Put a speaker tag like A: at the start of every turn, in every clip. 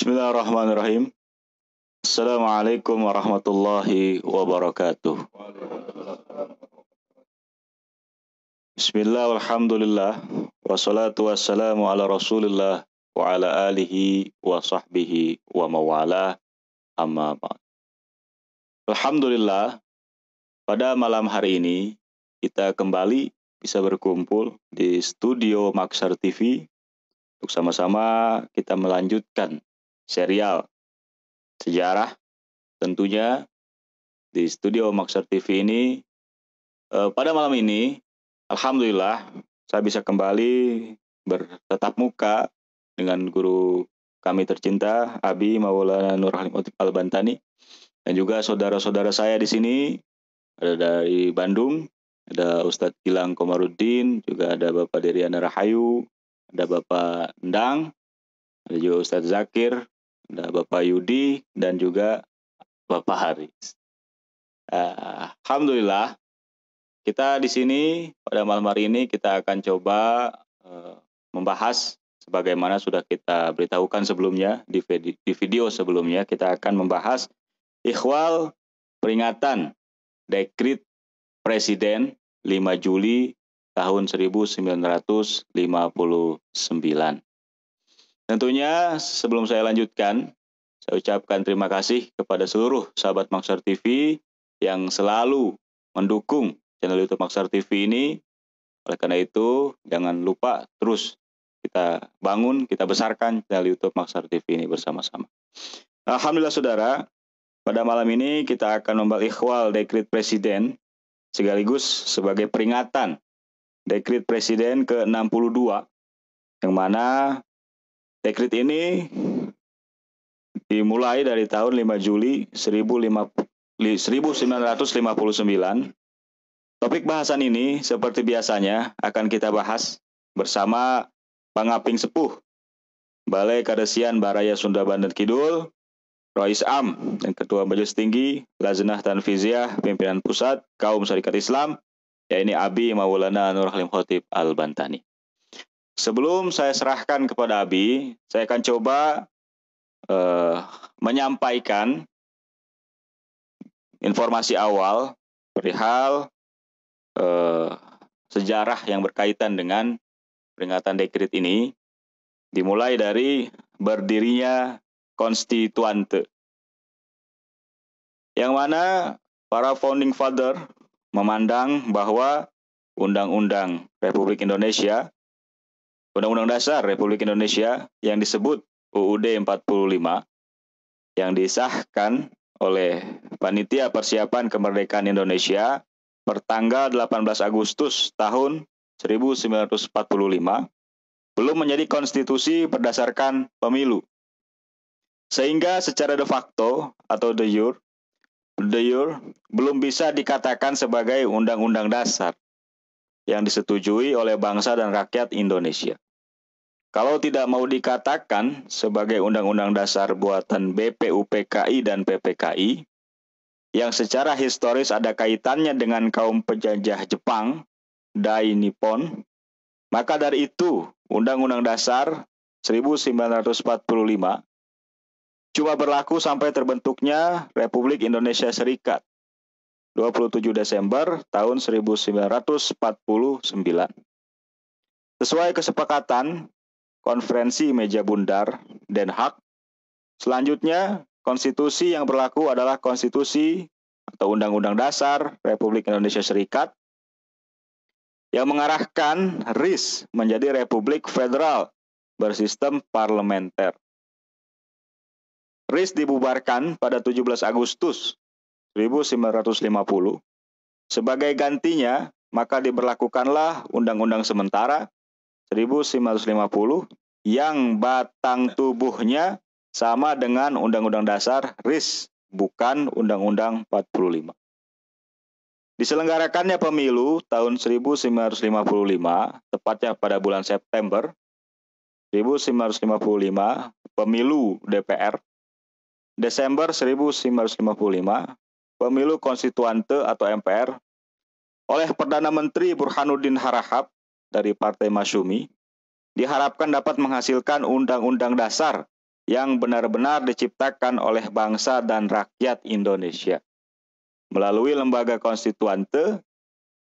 A: Bismillahirrahmanirrahim. Assalamualaikum warahmatullahi wabarakatuh. Bismillah, alhamdulillah, wassalatu wassalamu ala rasulillah wa ala alihi wa sahbihi wa mawala, amma ba'd. Alhamdulillah, pada malam hari ini kita kembali bisa berkumpul di studio Maksar TV untuk sama-sama kita melanjutkan serial sejarah. Tentunya di studio Maksar TV ini pada malam ini alhamdulillah saya bisa kembali bertatap muka dengan guru kami tercinta Abi Maulana Nur Halim Khotib Al-Bantani, dan juga saudara-saudara saya di sini ada dari Bandung, ada Ustadz Gilang Komarudin, juga ada Bapak Deriana Rahayu, ada Bapak Endang, ada juga Ustadz Zakir, ada Bapak Yudi, dan juga Bapak Haris. Alhamdulillah, kita di sini pada malam hari ini kita akan coba membahas sebagaimana sudah kita beritahukan sebelumnya di video sebelumnya, kita akan membahas ikhwal peringatan Dekrit Presiden 5 Juli tahun 1959. Tentunya sebelum saya lanjutkan, saya ucapkan terima kasih kepada seluruh sahabat Maksar TV yang selalu mendukung channel YouTube Maksar TV ini. Oleh karena itu, jangan lupa terus kita bangun, kita besarkan channel YouTube Maksar TV ini bersama-sama. Alhamdulillah saudara, pada malam ini kita akan membahas ikhwal Dekrit Presiden sekaligus sebagai peringatan Dekrit Presiden ke-62, yang mana dekrit ini dimulai dari tahun 5 Juli 1959. Topik bahasan ini seperti biasanya akan kita bahas bersama Pangaping Sepuh Balai Kadesian Baraya Sunda Banten Kidul, Rois Am dan Ketua Majelis Tinggi Lajnah Tanfiziah Pimpinan Pusat Kaum Syarikat Islam, yaitu Abi Maulana Nur Halim Khotib Al-Bantani. Sebelum saya serahkan kepada Abi, saya akan coba menyampaikan informasi awal perihal sejarah yang berkaitan dengan peringatan dekrit ini, dimulai dari berdirinya konstituante, yang mana para founding father memandang bahwa Undang-Undang Republik Indonesia, Undang-Undang Dasar Republik Indonesia yang disebut UUD 45, yang disahkan oleh Panitia Persiapan Kemerdekaan Indonesia pertanggal 18 Agustus tahun 1945, belum menjadi konstitusi berdasarkan pemilu. Sehingga secara de facto atau de jure belum bisa dikatakan sebagai undang-undang dasar yang disetujui oleh bangsa dan rakyat Indonesia. Kalau tidak mau dikatakan sebagai undang-undang dasar buatan BPUPKI dan PPKI, yang secara historis ada kaitannya dengan kaum penjajah Jepang, Dai Nippon, maka dari itu Undang-Undang Dasar 1945 cuma berlaku sampai terbentuknya Republik Indonesia Serikat 27 Desember tahun 1949. Sesuai kesepakatan Konferensi Meja Bundar Den Haag, selanjutnya konstitusi yang berlaku adalah konstitusi atau Undang-Undang Dasar Republik Indonesia Serikat yang mengarahkan RIS menjadi Republik Federal bersistem parlementer. RIS dibubarkan pada 17 Agustus 1950. Sebagai gantinya, maka diberlakukanlah Undang-Undang Sementara 1950 yang batang tubuhnya sama dengan Undang-Undang Dasar RIS, bukan Undang-Undang 45. Diselenggarakannya pemilu tahun 1955, tepatnya pada bulan September 1955, pemilu DPR. Desember 1955, pemilu konstituante atau MPR oleh Perdana Menteri Burhanuddin Harahap dari Partai Masyumi, diharapkan dapat menghasilkan Undang-Undang Dasar yang benar-benar diciptakan oleh bangsa dan rakyat Indonesia. Melalui lembaga konstituante,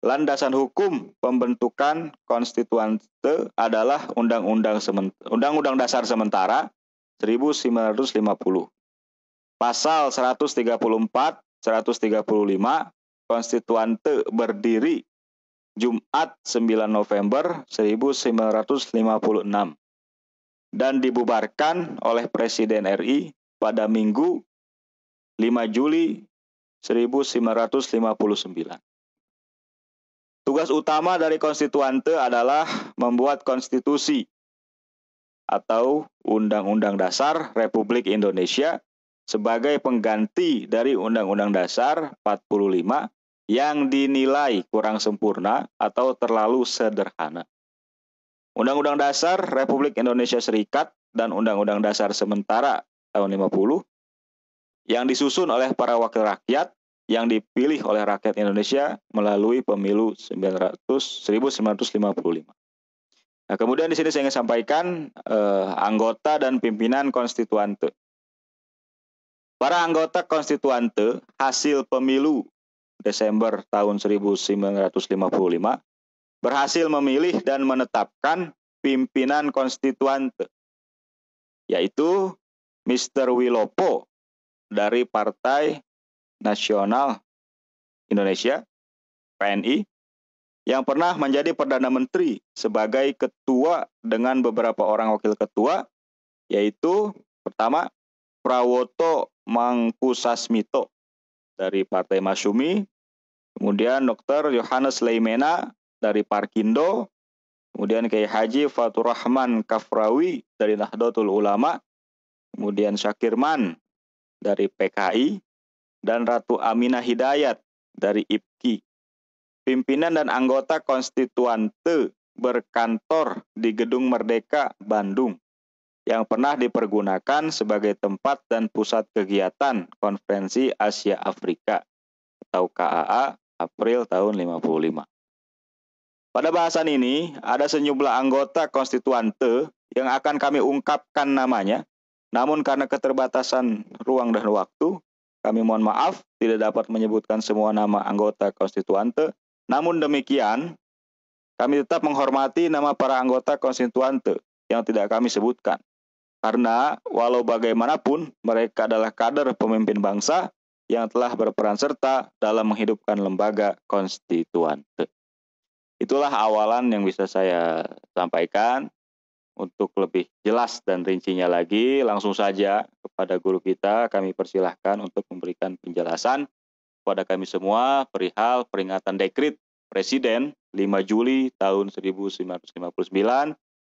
A: landasan hukum pembentukan konstituante adalah Undang-Undang Dasar Sementara 1950. Pasal 134, 135, konstituante berdiri Jumat 9 November 1956 dan dibubarkan oleh Presiden RI pada Minggu 5 Juli 1959. Tugas utama dari konstituante adalah membuat konstitusi atau Undang-Undang Dasar Republik Indonesia sebagai pengganti dari Undang-Undang Dasar 45 yang dinilai kurang sempurna atau terlalu sederhana. Undang-Undang Dasar Republik Indonesia Serikat dan Undang-Undang Dasar Sementara tahun 50 yang disusun oleh para wakil rakyat yang dipilih oleh rakyat Indonesia melalui pemilu 1955. Nah, kemudian di sini saya ingin sampaikan anggota dan pimpinan konstituante. Para anggota konstituante hasil pemilu Desember tahun 1955 berhasil memilih dan menetapkan pimpinan konstituante, yaitu Mr. Wilopo dari Partai Nasional Indonesia, PNI, yang pernah menjadi Perdana Menteri sebagai ketua dengan beberapa orang wakil ketua, yaitu pertama Prawoto Mangkusasmito dari Partai Masyumi, kemudian Dr. Yohanes Leimena dari Parkindo, kemudian Kiai Haji Faturrahman Kafrawi dari Nahdlatul Ulama, kemudian Syakirman dari PKI, dan Ratu Aminah Hidayat dari IPKI. Pimpinan dan anggota konstituante berkantor di Gedung Merdeka, Bandung, yang pernah dipergunakan sebagai tempat dan pusat kegiatan Konferensi Asia Afrika atau KAA April tahun 55. Pada bahasan ini, ada sejumlah anggota konstituante yang akan kami ungkapkan namanya, namun karena keterbatasan ruang dan waktu, kami mohon maaf tidak dapat menyebutkan semua nama anggota konstituante. Namun demikian, kami tetap menghormati nama para anggota konstituante yang tidak kami sebutkan. Karena walau bagaimanapun, mereka adalah kader pemimpin bangsa yang telah berperan serta dalam menghidupkan lembaga konstituante. Itulah awalan yang bisa saya sampaikan. Untuk lebih jelas dan rincinya lagi, langsung saja kepada guru kita kami persilahkan untuk memberikan penjelasan kepada kami semua perihal peringatan dekrit Presiden 5 Juli tahun 1959.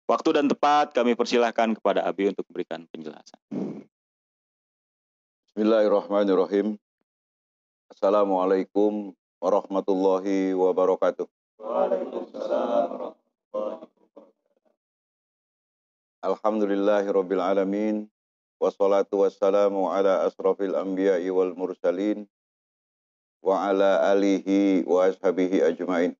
A: Waktu dan tempat kami persilahkan kepada Abi untuk memberikan penjelasan.
B: Bismillahirrahmanirrahim. Assalamualaikum warahmatullahi wabarakatuh.
A: Waalaikumsalam warahmatullahi wabarakatuh.
B: Alhamdulillahirabbil alamin. Wassalatu wassalamu ala asrafil anbiya'i wal mursalin wa ala alihi wa ashabihi ajmain.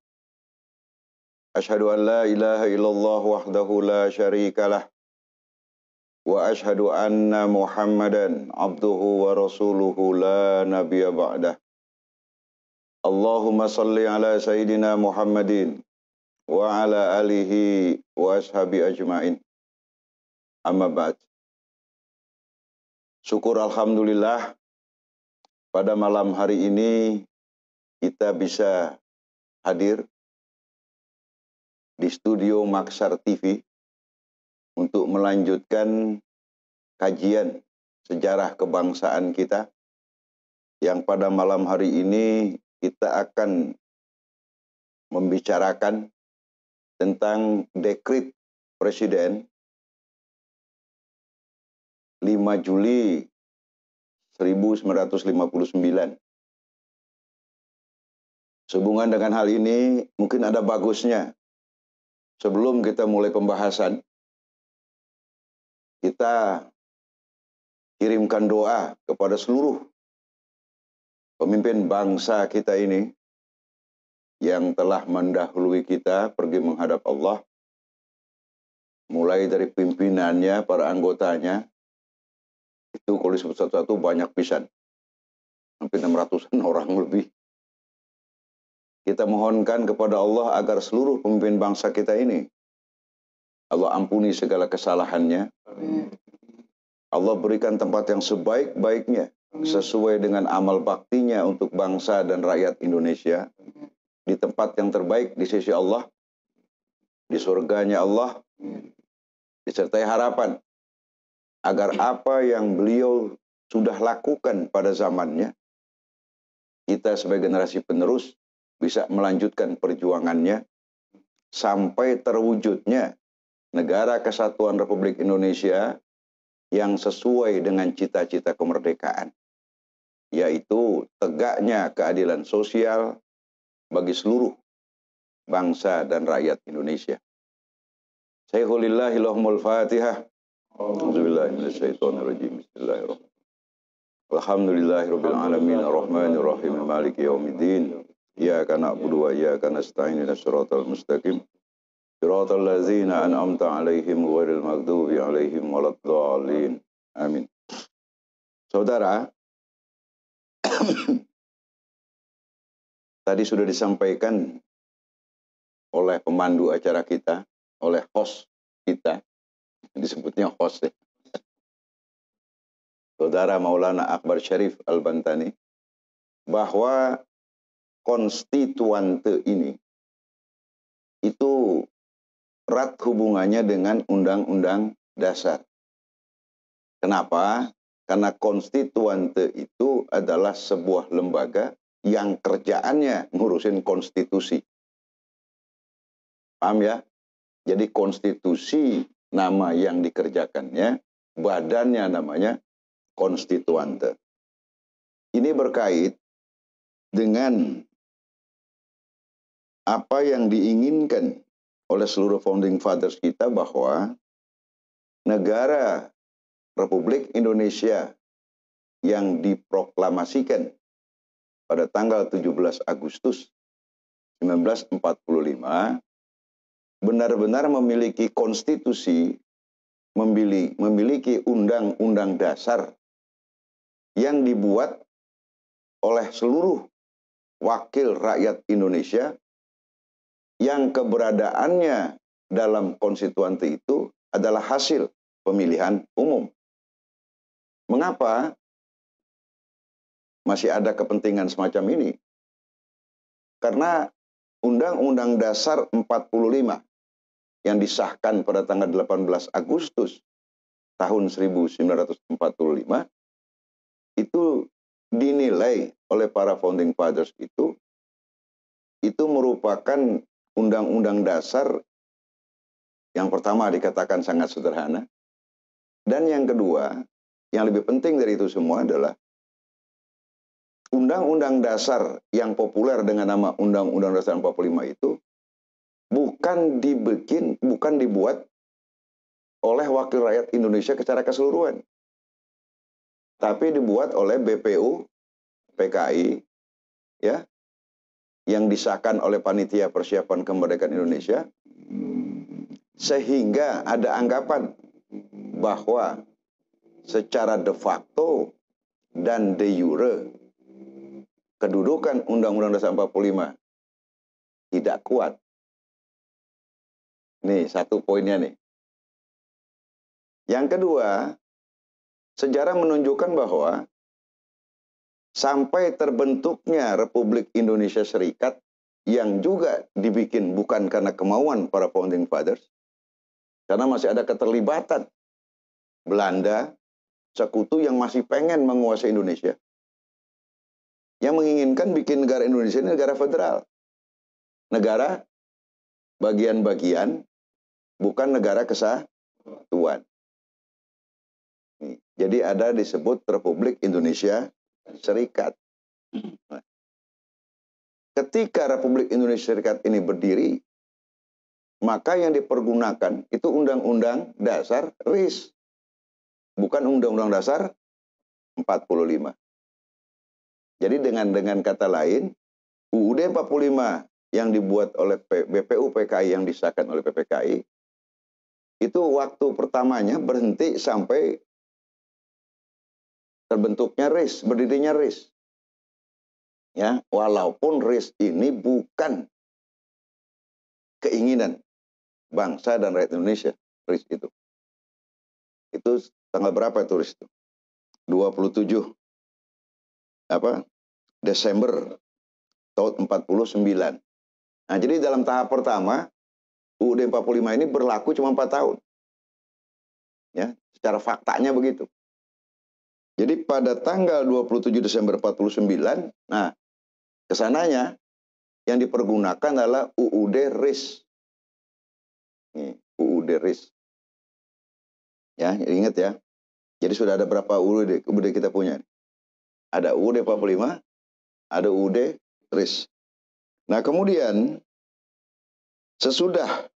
B: Asyhadu an la ilaha illallah wahdahu la syarikalah wa asyhadu anna Muhammadan abduhu wa rasuluhu la nabiyya ba'dah. Allahumma salli ala sayyidina Muhammadin wa ala alihi wa ashabi ajmain. Amma ba'd. Syukur alhamdulillah pada malam hari ini kita bisa hadir di studio Maksar TV untuk melanjutkan kajian sejarah kebangsaan kita yang pada malam hari ini kita akan membicarakan tentang dekrit Presiden 5 Juli 1959. Sehubungan dengan hal ini, mungkin ada bagusnya sebelum kita mulai pembahasan, kita kirimkan doa kepada seluruh pemimpin bangsa kita ini yang telah mendahului kita pergi menghadap Allah, mulai dari pimpinannya, para anggotanya, Itu kalau disebut satu-satu banyak pisan. Hampir 600-an orang lebih. Kita mohonkan kepada Allah agar seluruh pemimpin bangsa kita ini, Allah ampuni segala kesalahannya. Allah berikan tempat yang sebaik-baiknya sesuai dengan amal baktinya untuk bangsa dan rakyat Indonesia. Di tempat yang terbaik di sisi Allah, di surganya Allah, disertai harapan agar apa yang beliau sudah lakukan pada zamannya, kita sebagai generasi penerus bisa melanjutkan perjuangannya sampai terwujudnya negara kesatuan Republik Indonesia yang sesuai dengan cita-cita kemerdekaan, yaitu tegaknya keadilan sosial bagi seluruh bangsa dan rakyat Indonesia. Sayyidillahillahumul Fatihah. Auzubillahiminasyaitonirrajim. Bismillahirrahmanirrahim. Alhamdulillahirabbil alamin arrahmanir rahim maliki yaumiddin. Iyyaka na'budu wa iyyaka nasta'in ihdinas siratal mustaqim. Siratal ladzina an'amta 'alaihim ghairil maghdubi 'alaihim waladdallin. Amin. Saudara, tadi sudah disampaikan oleh pemandu acara kita, oleh host kita, disebutnya host ya, Saudara Maulana Akbar Syarif Al-Bantani, bahwa konstituante ini itu erat hubungannya dengan Undang-Undang Dasar. Kenapa? Karena konstituante itu adalah sebuah lembaga yang kerjaannya ngurusin konstitusi. Paham ya? Jadi konstitusi nama yang dikerjakannya, badannya namanya konstituante. Ini berkait dengan apa yang diinginkan oleh seluruh founding fathers kita, bahwa negara Republik Indonesia yang diproklamasikan pada tanggal 17 Agustus 1945 benar-benar memiliki konstitusi, memiliki undang-undang dasar yang dibuat oleh seluruh wakil rakyat Indonesia yang keberadaannya dalam konstituante itu adalah hasil pemilihan umum. Mengapa masih ada kepentingan semacam ini? Karena Undang-Undang Dasar 45 yang disahkan pada tanggal 18 Agustus tahun 1945 itu dinilai oleh para founding fathers itu merupakan undang-undang dasar yang pertama dikatakan sangat sederhana, dan yang kedua yang lebih penting dari itu semua adalah undang-undang dasar yang populer dengan nama Undang-Undang Dasar 45 itu bukan dibuat oleh wakil rakyat Indonesia secara keseluruhan, tapi dibuat oleh BPU PKI ya, yang disahkan oleh Panitia Persiapan Kemerdekaan Indonesia, sehingga ada anggapan bahwa secara de facto dan de jure kedudukan Undang-Undang Dasar 45 tidak kuat. Nih, satu poinnya nih. Yang kedua, sejarah menunjukkan bahwa sampai terbentuknya Republik Indonesia Serikat yang juga dibikin bukan karena kemauan para founding fathers, karena masih ada keterlibatan Belanda, sekutu yang masih pengen menguasai Indonesia, yang menginginkan bikin negara Indonesia ini negara federal. Negara bagian-bagian, bukan negara kesatuan. Jadi ada disebut Republik Indonesia Serikat. Ketika Republik Indonesia Serikat ini berdiri, maka yang dipergunakan itu Undang-Undang Dasar RIS, bukan Undang-Undang Dasar 45. Jadi dengan kata lain, UUD 45 yang dibuat oleh BPU PKI yang disahkan oleh PPKI, itu waktu pertamanya berhenti sampai terbentuknya RIS, berdirinya RIS. Ya, walaupun RIS ini bukan keinginan bangsa dan rakyat Indonesia, RIS itu. Itu tanggal berapa itu RIS itu? 27 Desember tahun 49. Nah, jadi dalam tahap pertama UUD 45 ini berlaku cuma 4 tahun. Ya, secara faktanya begitu. Jadi pada tanggal 27 Desember 49, nah, kesananya yang dipergunakan adalah UUD RIS. Nih, UUD RIS. Ya, ingat ya. Jadi sudah ada berapa UUD kita punya? Ada UUD 45, ada UUD RIS. Nah, kemudian sesudah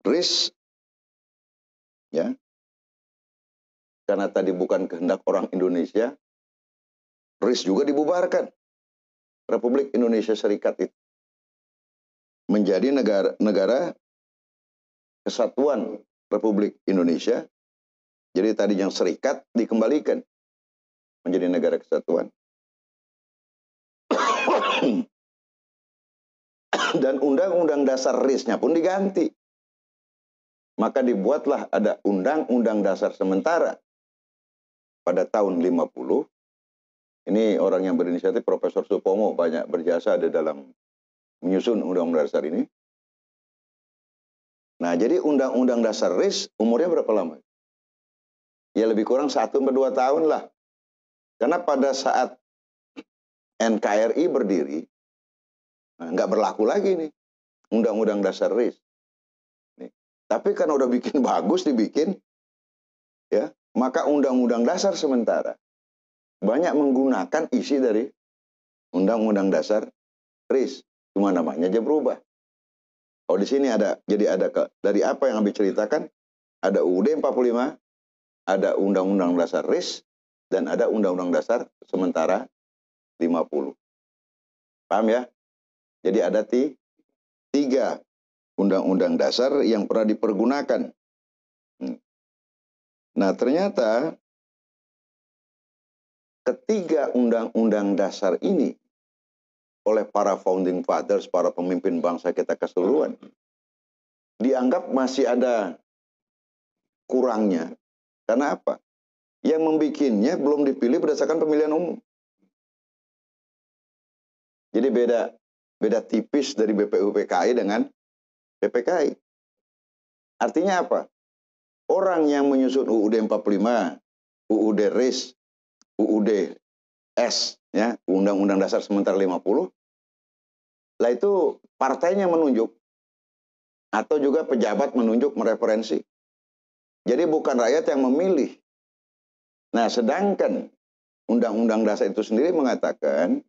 B: RIS, ya, karena tadi bukan kehendak orang Indonesia, RIS juga dibubarkan. Republik Indonesia Serikat itu menjadi negara kesatuan Republik Indonesia. Jadi tadi yang serikat dikembalikan menjadi negara kesatuan. Dan Undang-Undang Dasar RIS-nya pun diganti. Maka dibuatlah ada Undang-Undang Dasar sementara pada tahun 50. Ini orang yang berinisiatif Profesor Supomo banyak berjasa di dalam menyusun Undang-Undang Dasar ini. Nah, jadi Undang-Undang Dasar RIS umurnya berapa lama? Ya lebih kurang 1-2 tahun lah. Karena pada saat NKRI berdiri, nah, nggak berlaku lagi nih Undang-Undang Dasar RIS. Nih. Tapi kan udah bikin bagus dibikin, ya, maka Undang-Undang Dasar sementara banyak menggunakan isi dari Undang-Undang Dasar RIS. Cuma namanya aja berubah. Oh, di sini ada, jadi ada dari apa yang habis ceritakan, ada UUD 45, ada Undang-Undang Dasar RIS, dan ada Undang-Undang Dasar sementara 50. Paham ya? Jadi ada 3 Undang-Undang Dasar yang pernah dipergunakan. Nah, ternyata ketiga Undang-Undang Dasar ini oleh para founding fathers, para pemimpin bangsa kita keseluruhan, dianggap masih ada kurangnya. Karena apa? Yang membikinnya belum dipilih berdasarkan pemilihan umum. Jadi beda tipis dari BPUPKI dengan PPKI. Artinya apa? Orang yang menyusun UUD 45, UUD RIS, UUD S, ya, Undang-Undang Dasar sementara 50, lah itu partainya menunjuk atau juga pejabat menunjuk mereferensi. Jadi bukan rakyat yang memilih. Nah, sedangkan Undang-Undang Dasar itu sendiri mengatakan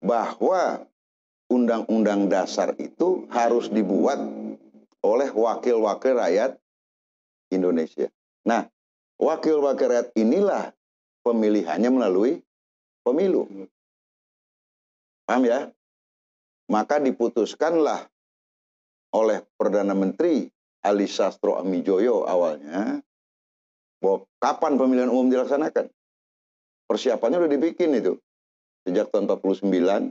B: bahwa Undang-Undang Dasar itu harus dibuat oleh wakil-wakil rakyat Indonesia. Nah, wakil-wakil rakyat inilah pemilihannya melalui pemilu. Paham ya? Maka diputuskanlah oleh Perdana Menteri Ali Sastro Amijoyo awalnya bahwa kapan pemilihan umum dilaksanakan. Persiapannya udah dibikin itu. Sejak tahun 49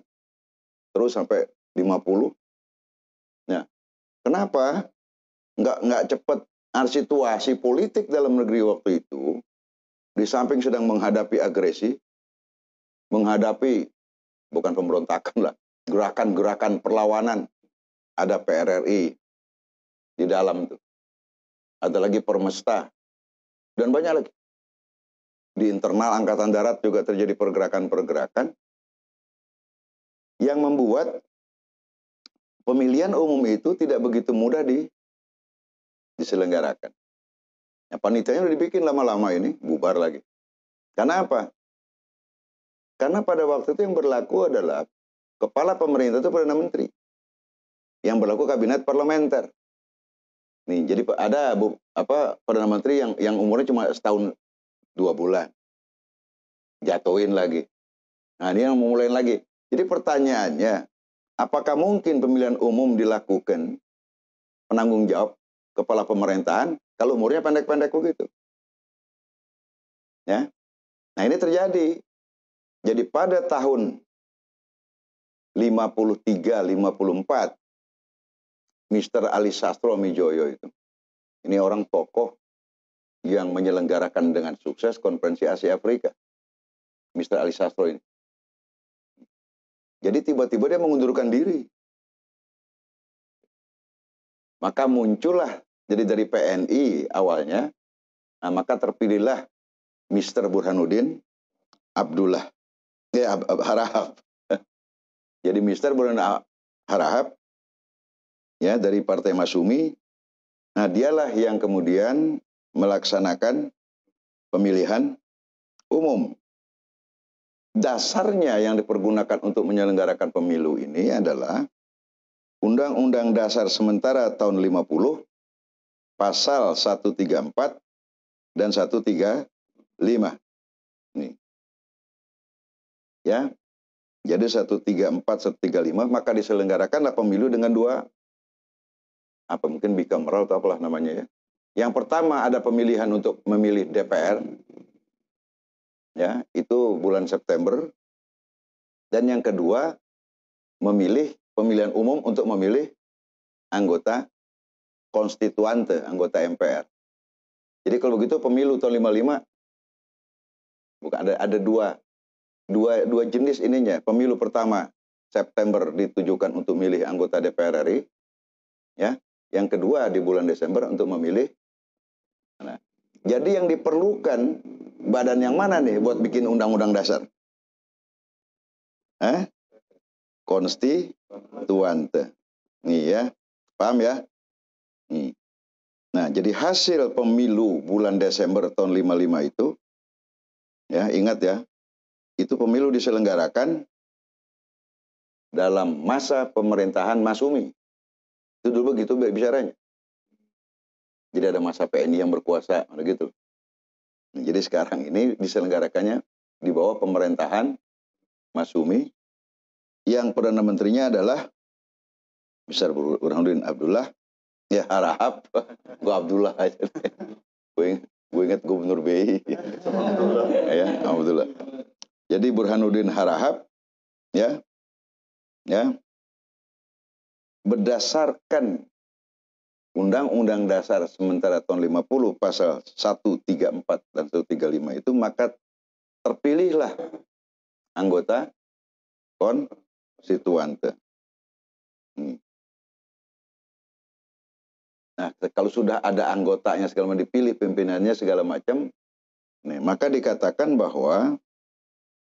B: terus sampai 50. Nah, kenapa nggak cepat? Situasi politik dalam negeri waktu itu, di samping sedang menghadapi agresi, menghadapi bukan pemberontakan lah, gerakan-gerakan perlawanan. Ada PRRI di dalam tuh. Ada lagi Permesta. Dan banyak lagi. Di internal Angkatan Darat juga terjadi pergerakan-pergerakan yang membuat pemilihan umum itu tidak begitu mudah diselenggarakan. Nah, panitianya udah dibikin lama-lama ini, bubar lagi. Karena apa? Karena pada waktu itu yang berlaku adalah kepala pemerintah itu Perdana Menteri. Yang berlaku kabinet parlementer. Nih, jadi ada Perdana Menteri yang umurnya cuma setahun 2 bulan. Jatuhin lagi. Nah, ini yang memulai lagi. Jadi pertanyaannya, apakah mungkin pemilihan umum dilakukan penanggung jawab kepala pemerintahan kalau umurnya pendek-pendek begitu? Ya. Nah, ini terjadi. Jadi pada tahun 53, 54, Mr. Ali Sastro Mijoyo itu. Ini orang tokoh yang menyelenggarakan dengan sukses konferensi Asia Afrika. Mr. Ali Sastro ini. Jadi tiba-tiba dia mengundurkan diri. Maka muncullah, jadi dari PNI awalnya, nah maka terpilihlah Mr. Burhanuddin Abdullah Harahap. Jadi Mr. Burhanuddin Harahap ya dari Partai Masyumi. Nah, dialah yang kemudian melaksanakan pemilihan umum. Dasarnya yang dipergunakan untuk menyelenggarakan pemilu ini adalah Undang-Undang Dasar Sementara tahun 50, pasal 134 dan 135. Nih. Ya. Jadi 134, 135, maka diselenggarakanlah pemilu dengan dua, mungkin bicameral atau apalah namanya ya. Yang pertama ada pemilihan untuk memilih DPR, ya, itu bulan September. Dan yang kedua, memilih pemilihan umum untuk memilih anggota konstituante, anggota MPR. Jadi kalau begitu pemilu tahun 55, bukan ada dua jenis ininya. Pemilu pertama September ditujukan untuk milih anggota DPR RI, ya. Yang kedua di bulan Desember untuk memilih. Nah, jadi yang diperlukan badan yang mana nih buat bikin undang-undang dasar? Konstituante. Nih ya, paham ya? Nih. Nah, jadi hasil pemilu bulan Desember tahun 55 itu, ya ingat ya, itu pemilu diselenggarakan dalam masa pemerintahan Masyumi. Itu dulu begitu bicaranya. Jadi ada masa PNI yang berkuasa, gitu. Nah, jadi sekarang ini diselenggarakannya di bawah pemerintahan Masyumi, yang Perdana Menterinya adalah Mr. Burhanuddin Abdullah, ya Harahap, gua Abdullah aja. Gue ingat Gubernur BI. Ya, Abdullah. Jadi Burhanuddin Harahap, ya, berdasarkan Undang-Undang Dasar Sementara tahun 50 pasal 134 dan 135 itu, maka terpilihlah anggota konstituante. Nah, kalau sudah ada anggotanya segala macam, dipilih pimpinannya segala macam, nih, maka dikatakan bahwa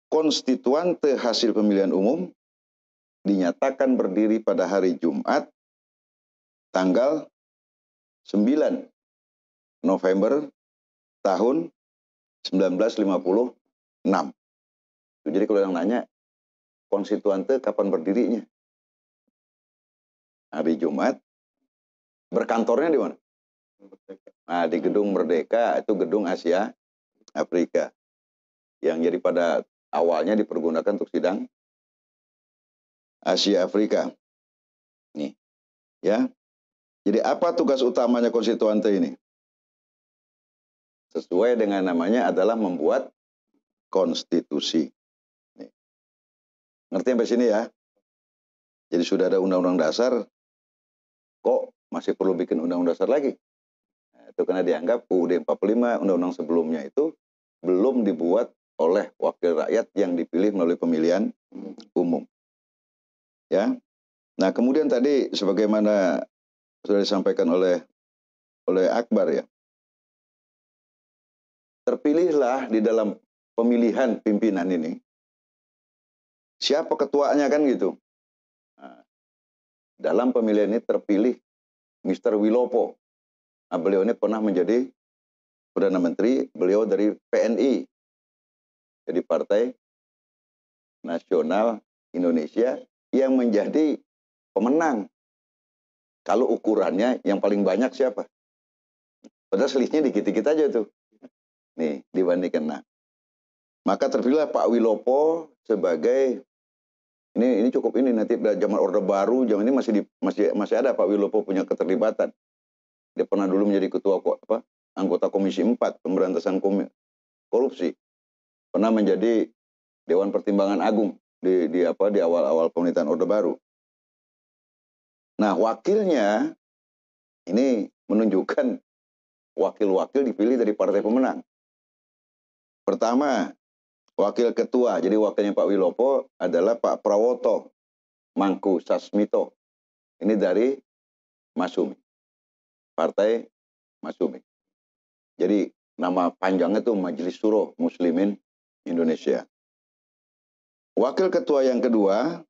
B: konstituante hasil pemilihan umum dinyatakan berdiri pada hari Jumat tanggal 9 November tahun 1956. Jadi kalau yang nanya, konstituante kapan berdirinya? Hari Jumat. Berkantornya di mana? Nah, di Gedung Merdeka, itu Gedung Asia Afrika. Yang jadi pada awalnya dipergunakan untuk sidang Asia Afrika. Nih, ya. Jadi apa tugas utamanya konstituante ini? Sesuai dengan namanya adalah membuat konstitusi. Nih. Ngerti sampai sini ya? Jadi sudah ada undang-undang dasar, kok masih perlu bikin undang-undang dasar lagi? Nah, itu karena dianggap UUD 45, undang-undang sebelumnya itu belum dibuat oleh wakil rakyat yang dipilih melalui pemilihan umum. Ya. Nah, kemudian tadi sebagaimana sudah disampaikan oleh Akbar ya. Terpilihlah di dalam pemilihan pimpinan ini siapa ketuanya kan gitu. Nah, dalam pemilihan ini terpilih Mr. Wilopo. Nah, beliau ini pernah menjadi Perdana Menteri, beliau dari PNI. Jadi Partai Nasional Indonesia yang menjadi pemenang. Kalau ukurannya yang paling banyak siapa? Padahal selisihnya dikit-dikit aja tuh. Nih, dibandingkan. Nah, maka terpilihlah Pak Wilopo sebagai ini cukup ini nanti zaman Orde Baru, zaman ini masih ada Pak Wilopo punya keterlibatan. Dia pernah dulu menjadi ketua anggota Komisi 4 pemberantasan korupsi. Pernah menjadi Dewan Pertimbangan Agung di awal-awal pemerintahan Orde Baru. Nah, wakilnya ini menunjukkan wakil-wakil dipilih dari partai pemenang. Pertama, wakil ketua, jadi wakilnya Pak Wilopo adalah Pak Prawoto Mangku Sasmito. Ini dari Masumi, Partai Masumi. Jadi nama panjangnya itu Majelis Syuro Muslimin Indonesia. Wakil ketua yang kedua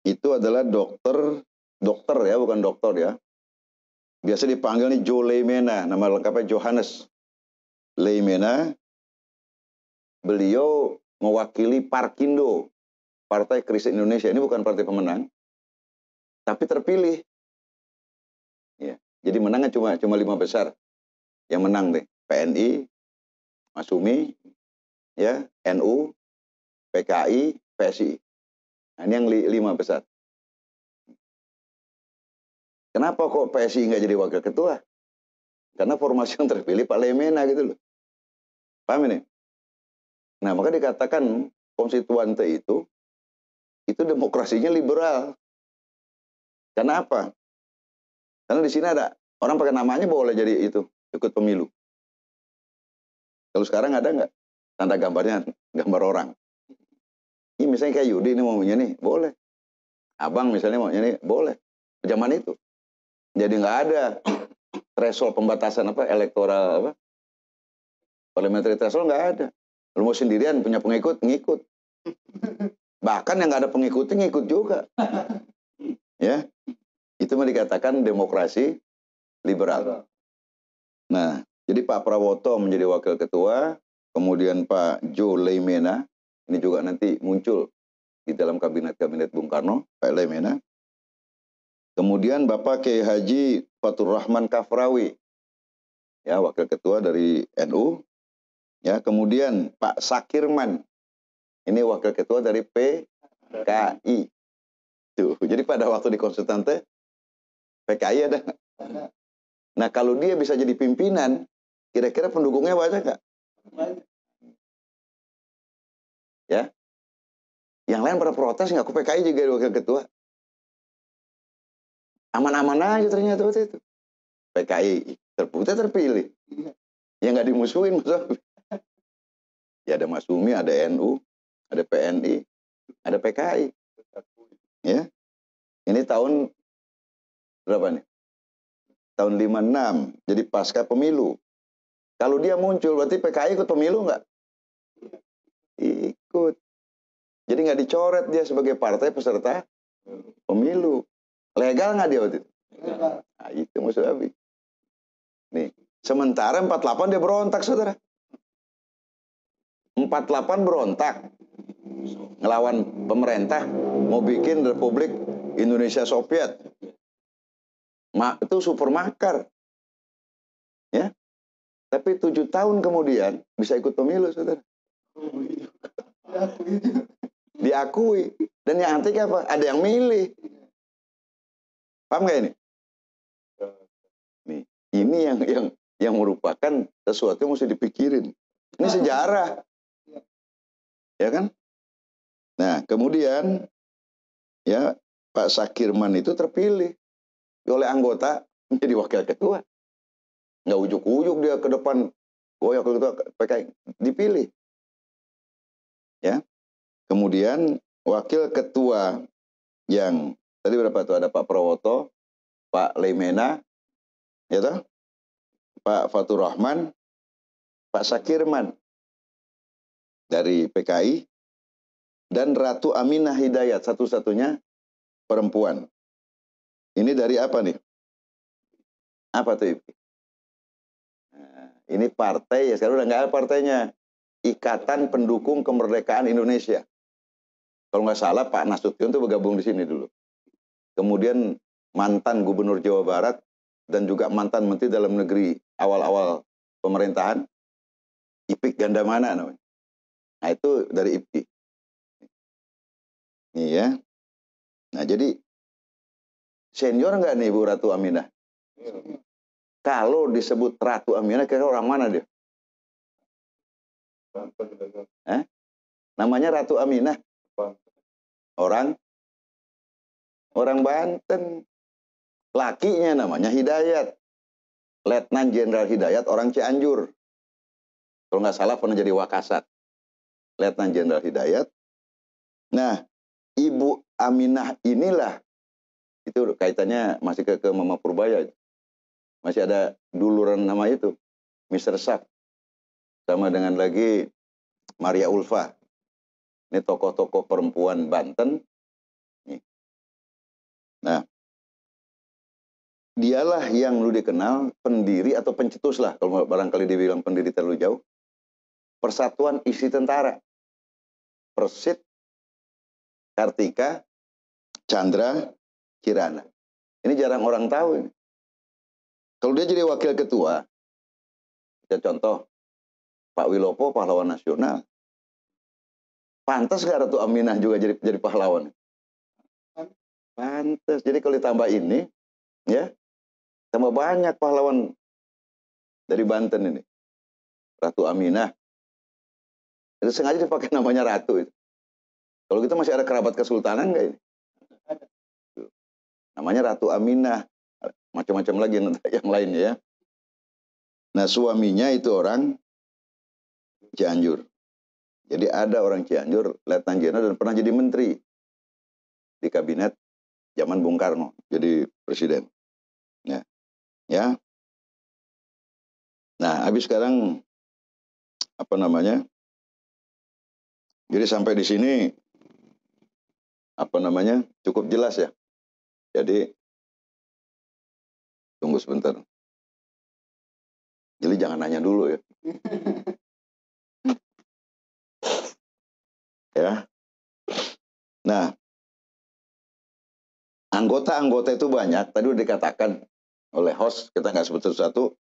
B: itu adalah dokter ya, bukan doktor ya. Biasa dipanggil nih Joe Leimena, nama lengkapnya Johannes Leimena. Beliau mewakili Parkindo, Partai Kristen Indonesia. Ini bukan partai pemenang, tapi terpilih. Ya, jadi menangnya cuma 5 besar. Yang menang deh, PNI, Masumi, ya, NU, PKI, PSI. Nah, ini yang 5 besar. Kenapa kok PSI nggak jadi wakil ketua? Karena formasi yang terpilih Pak Leimena gitu loh. Paham ini? Nah, maka dikatakan konstituante itu demokrasinya liberal. Karena apa? Karena di sini ada orang pakai namanya boleh jadi itu, ikut pemilu. Kalau sekarang ada nggak? Tanda gambarnya, gambar orang. Ini misalnya kayak Yudi ini maunya nih, boleh. Abang misalnya maunya nih, boleh. Zaman itu. Jadi nggak ada threshold pembatasan elektoral parliamentary threshold nggak ada. Lu mau sendirian punya pengikut, ngikut. Bahkan yang nggak ada pengikutnya ngikut juga. Ya, itu mah dikatakan demokrasi liberal. Nah, jadi Pak Prawoto menjadi wakil ketua, kemudian Pak Joe Leimena, ini juga nanti muncul di dalam kabinet Bung Karno, Pak Leimena. Kemudian Bapak Kiai Haji Fatur Rahman Kafrawi, ya wakil ketua dari NU. Ya, kemudian Pak Sakirman, ini wakil ketua dari PKI. Tuh, jadi pada waktu di konsultante PKI ada. Nah, kalau dia bisa jadi pimpinan, kira-kira pendukungnya banyak nggak? Ya, yang lain pada protes nggak, aku PKI juga wakil ketua. Aman-aman aja ternyata waktu itu. PKI terpilih. Ya nggak dimusuhin, Mas. Ya ada Masumi, ada NU, ada PNI, ada PKI. Ya. Ini tahun berapa nih? Tahun 56. Jadi pasca pemilu. Kalau dia muncul, berarti PKI ikut pemilu nggak? Ikut. Jadi nggak dicoret dia sebagai partai peserta pemilu. Legal nggak dia waktu itu? Nah, itu maksud Abi. Nih, sementara 48 dia berontak, saudara. 48 berontak. Ngelawan pemerintah, mau bikin Republik Indonesia Soviet. Itu super makar. Ya. Tapi 7 tahun kemudian bisa ikut pemilu, saudara. Diakui. Dan yang antik apa? Ada yang milih. Paham nggak ini? Nih, ini yang merupakan sesuatu yang mesti dipikirin. Ini sejarah. Ya kan? Nah, kemudian ya Pak Sakirman itu terpilih oleh anggota menjadi wakil ketua. Nggak ujuk-ujuk dia ke depan, wakil ketua PKI, dipilih. Ya. Kemudian wakil ketua yang tadi berapa tuh? Ada Pak Prawoto, Pak Leimena, ya toh? Pak Fatur Rahman, Pak Sakirman dari PKI, dan Ratu Aminah Hidayat, satu-satunya perempuan. Ini dari apa nih? Apa tuh? Nah, ini partai, ya sekarang udah nggak ada partainya. Ikatan Pendukung Kemerdekaan Indonesia. Kalau nggak salah Pak Nasution tuh bergabung di sini dulu. Kemudian mantan Gubernur Jawa Barat dan juga mantan Menteri Dalam Negeri awal-awal pemerintahan, Ipik Gandamana namanya. Nah itu dari IPI. Nih ya. Nah jadi senior nggak nih Bu Ratu Aminah? Kalau disebut Ratu Aminah, kira orang mana dia? Namanya Ratu Aminah. Orang Banten. Lakinya namanya Hidayat. Letnan Jenderal Hidayat orang Cianjur. Kalau nggak salah pernah jadi Wakasat. Letnan Jenderal Hidayat. Nah, Ibu Aminah inilah, itu kaitannya masih ke Mama Purbaya. Masih ada duluran nama itu. Mr. Sak. Sama dengan lagi Maria Ulfa. Ini tokoh-tokoh perempuan Banten. Nah, dialah yang lu dikenal pendiri atau pencetus lah, kalau barangkali dibilang pendiri terlalu jauh, Persatuan Isi Tentara. Persit, Kartika, Chandra, Kirana. Ini jarang orang tahu ini. Kalau dia jadi wakil ketua, kita contoh, Pak Wilopo pahlawan nasional. Pantas nggak Ratu Aminah juga jadi pahlawan? Pantas. Jadi kalau ditambah ini, ya, tambah banyak pahlawan dari Banten ini. Ratu Aminah. Itu sengaja dipakai namanya Ratu itu. Kalau kita masih ada kerabat kesultanan nggak ini? Namanya Ratu Aminah. Macam-macam lagi yang lainnya ya. Nah, suaminya itu orang Cianjur. Jadi ada orang Cianjur, Letnan Jenderal, dan pernah jadi menteri di kabinet zaman Bung Karno, jadi presiden. Nah, ya. Nah, habis sekarang apa namanya? Jadi sampai di sini apa namanya? Cukup jelas ya. Jadi tunggu sebentar. Jadi jangan nanya dulu ya. Ya. Nah, anggota-anggota itu banyak. Tadi udah dikatakan oleh host, kita nggak sebut satu-satu.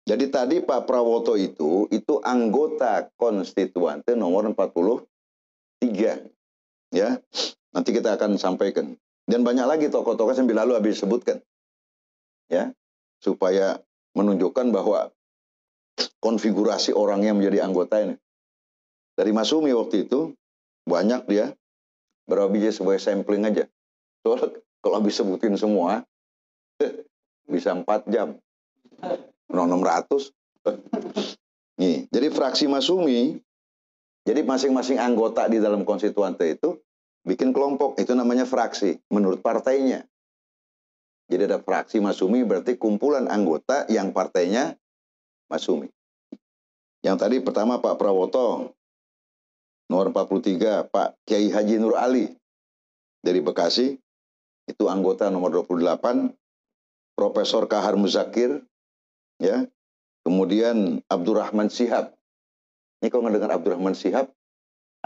B: Jadi tadi Pak Prawoto itu anggota konstituante nomor 43. Ya. Nanti kita akan sampaikan. Dan banyak lagi tokoh-tokoh yang lalu habis sebutkan. Ya. Supaya menunjukkan bahwa konfigurasi orang yang menjadi anggota ini. Dari Masumi waktu itu banyak dia, berapa biji sebagai sampling aja. Soalnya kalau habis sebutin semua bisa 4 jam. 600. Nih, jadi fraksi Masumi, jadi masing-masing anggota di dalam konstituante itu bikin kelompok, itu namanya fraksi menurut partainya. Jadi ada fraksi Masumi berarti kumpulan anggota yang partainya Masumi. Yang tadi pertama Pak Prawoto, nomor 43, Pak Kiai Haji Nur Ali dari Bekasi, itu anggota nomor 28, Profesor Kahar Muzakir, ya. Kemudian Abdurrahman Shihab. Ini kalau ngedengar Abdurrahman Shihab,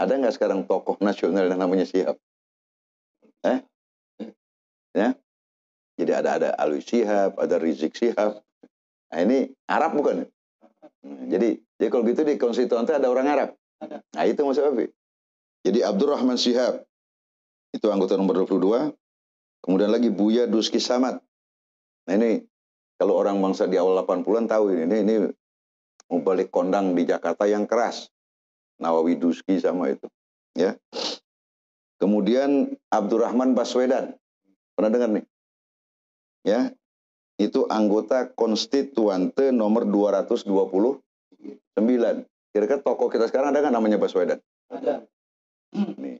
B: ada nggak sekarang tokoh nasional yang namanya Shihab? Ya. Jadi ada Alwi Shihab, ada Rizik Shihab. Nah, ini Arab bukan? Jadi kalau gitu di konstituante ada orang Arab. Nah, itu Mas Afi. Jadi Abdurrahman Shihab itu anggota nomor 22. Kemudian lagi Buya Duski Samad. Nah, ini kalau orang bangsa di awal 80-an tahu ini mau balik kondang di Jakarta yang keras. Nawawi Duski sama itu, ya. Kemudian Abdurrahman Baswedan. Pernah dengar nih? Ya. Itu anggota konstituante nomor 229. Kira-kira tokoh kita sekarang ada nggak namanya Baswedan? Ada. Nih.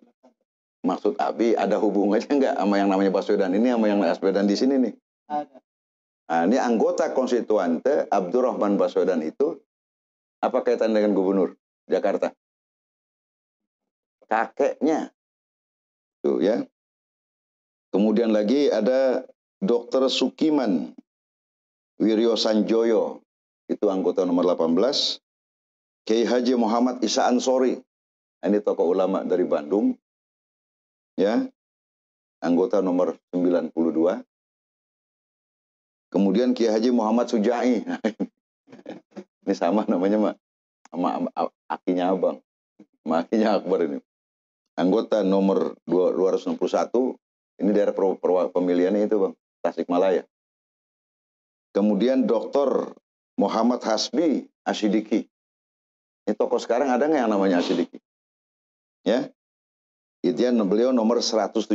B: Maksud Abi ada hubungannya nggak sama yang namanya Baswedan ini sama yang Baswedan di sini nih? Ada. Nah, ini anggota konstituante Abdurrahman Baswedan itu apa kaitan dengan gubernur Jakarta? Kakeknya. Tuh ya. Kemudian lagi ada Dr. Sukiman Wiryo Sanjoyo. Itu anggota nomor 18. Kiai Haji Muhammad Isa Ansori. Ini tokoh ulama dari Bandung. Ya. Anggota nomor 92. Kemudian Kiai Haji Muhammad Sujai. Ini sama namanya Mak. Sama akinya Abang. Sama akinya Akbar ini. Anggota nomor 261. Ini daerah pemilihannya itu Bang. Tasikmalaya. Kemudian Dr. Muhammad Hasbi Asyidiki. Ini tokoh sekarang ada nggak yang namanya Asidiki? Ya, beliau nomor 179.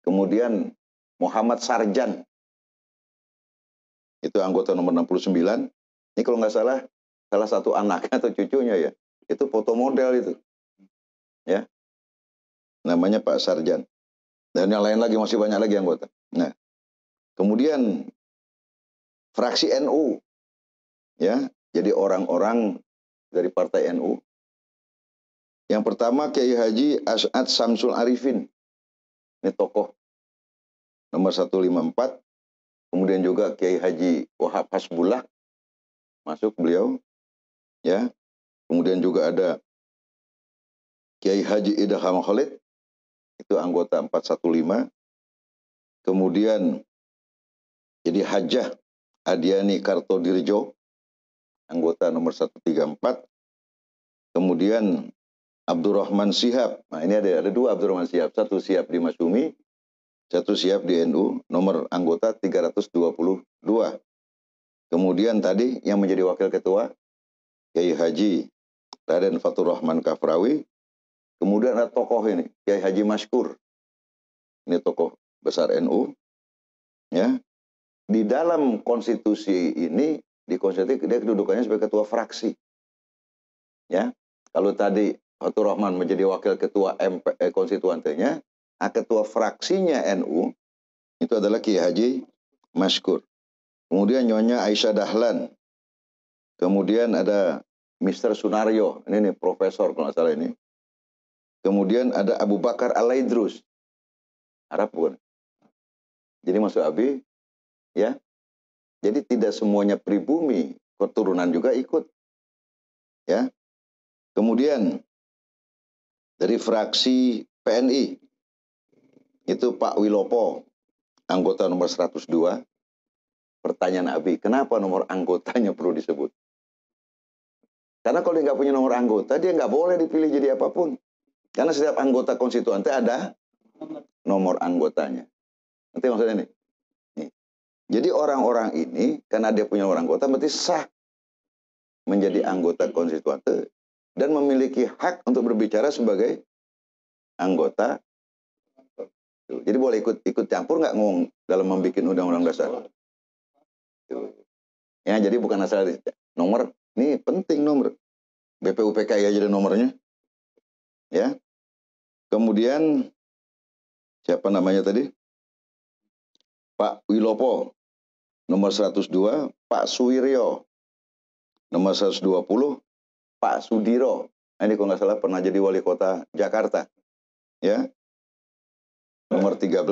B: Kemudian Muhammad Sarjan, itu anggota nomor 69. Ini kalau nggak salah satu anaknya atau cucunya ya, itu foto model itu. Ya, namanya Pak Sarjan. Dan yang lain lagi, masih banyak lagi anggota. Nah, kemudian fraksi NU, ya, jadi orang-orang dari partai NU. Yang pertama Kiai Haji As'ad Samsul Arifin, ini tokoh nomor 154. Kemudian juga Kiai Haji Wahab Hasbullah, masuk beliau, ya. Kemudian juga ada Kiai Haji Idham Khalid, itu anggota 415. Kemudian jadi Hajah Adiani Kartodirjo, anggota nomor 134. Kemudian Abdurrahman Sihab. Nah, ini ada dua Abdurrahman Sihab. Satu Sihab di Masyumi, satu Sihab di NU, nomor anggota 322. Kemudian tadi yang menjadi wakil ketua Kiai Haji Raden Fatur Rahman Kafrawi. Kemudian ada tokoh ini, Kiai Haji Maskur. Ini tokoh besar NU. Ya. Di dalam konstitusi ini, di konstitusi dia kedudukannya sebagai ketua fraksi. Ya. Kalau tadi Fatur Rahman menjadi wakil ketua konstituantenya, ketua fraksinya NU itu adalah Kiai Haji Maskur. Kemudian Nyonya Aisyah Dahlan. Kemudian ada Mr. Sunario, ini nih profesor kalau nggak salah ini. Kemudian ada Abu Bakar Al-Aidrus, Arab bukan? Jadi masuk Abi, ya. Jadi tidak semuanya pribumi, keturunan juga ikut, ya. Kemudian dari fraksi PNI itu Pak Wilopo, anggota nomor 102. Pertanyaan Abi, kenapa nomor anggotanya perlu disebut? Karena kalau dia nggak punya nomor anggota, dia nggak boleh dipilih jadi apapun. Karena setiap anggota konstituante ada nomor anggotanya. Nanti maksudnya nih. Jadi orang-orang ini, karena dia punya nomor anggota, berarti sah menjadi anggota konstituante dan memiliki hak untuk berbicara sebagai anggota. Jadi boleh ikut campur nggak ngomong dalam membuat undang-undang dasar. Ya, jadi bukan asal nomor, ini penting nomor. BPUPKI aja ada nomornya. Ya. Kemudian siapa namanya tadi? Pak Wilopo nomor 102, Pak Suwiryo nomor 120, Pak Sudiro. Nah, ini kalau nggak salah pernah jadi wali kota Jakarta. Ya. Nomor 13,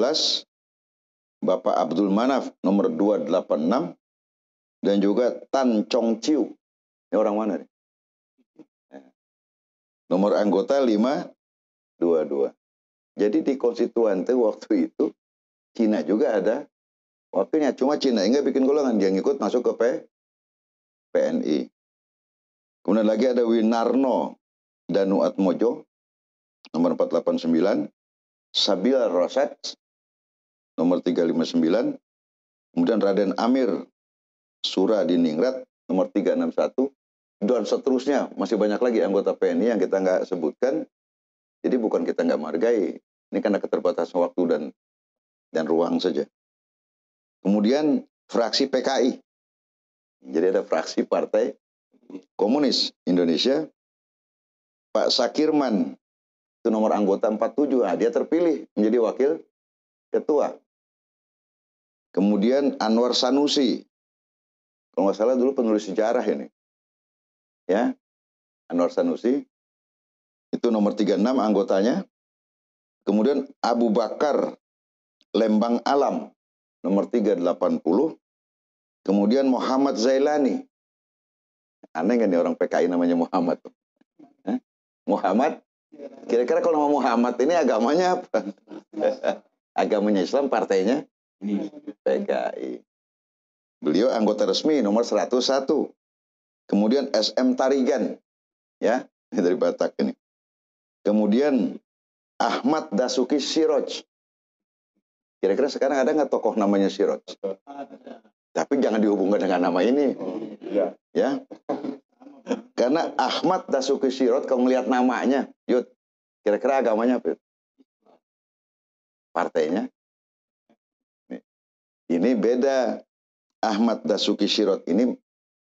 B: Bapak Abdul Manaf nomor 286 dan juga Tan Chong Chiu. Ini orang mana nih? Nomor anggota 522. Jadi di konstituante waktu itu Cina juga ada wakilnya. Cuma Cina nggak bikin golongan, dia ngikut masuk ke PNI. Kemudian lagi ada Winarno Danuatmojo nomor 489, Sabila Rosat nomor 359, kemudian Raden Amir Suradiningrat nomor 361, dan seterusnya. Masih banyak lagi anggota PNI yang kita nggak sebutkan. Jadi bukan kita nggak menghargai, ini karena keterbatasan waktu dan ruang saja. Kemudian fraksi PKI. Jadi ada fraksi Partai Komunis Indonesia. Pak Sakirman, itu nomor anggota 47. Nah, dia terpilih menjadi wakil ketua. Kemudian Anwar Sanusi. Kalau nggak salah dulu penulis sejarah ini. Ya, Anwar Sanusi. Itu nomor 36 anggotanya. Kemudian Abu Bakar Lembang Alam, nomor 380. Kemudian Muhammad Zailani. Aneh nggak nih orang PKI namanya Muhammad? Muhammad? Kira-kira kalau nama Muhammad ini agamanya apa? Agamanya Islam, partainya PKI. Beliau anggota resmi nomor 101. Kemudian SM Tarigan. Ya, dari Batak ini. Kemudian Ahmad Dasuki Siroj. Kira-kira sekarang ada nggak tokoh namanya Siroj? Tapi jangan dihubungkan dengan nama ini. Ya. Karena Ahmad Dasuki Sirot, kalau melihat namanya, Yud, kira-kira agamanya apa? Partainya. Ini beda. Ahmad Dasuki Sirot ini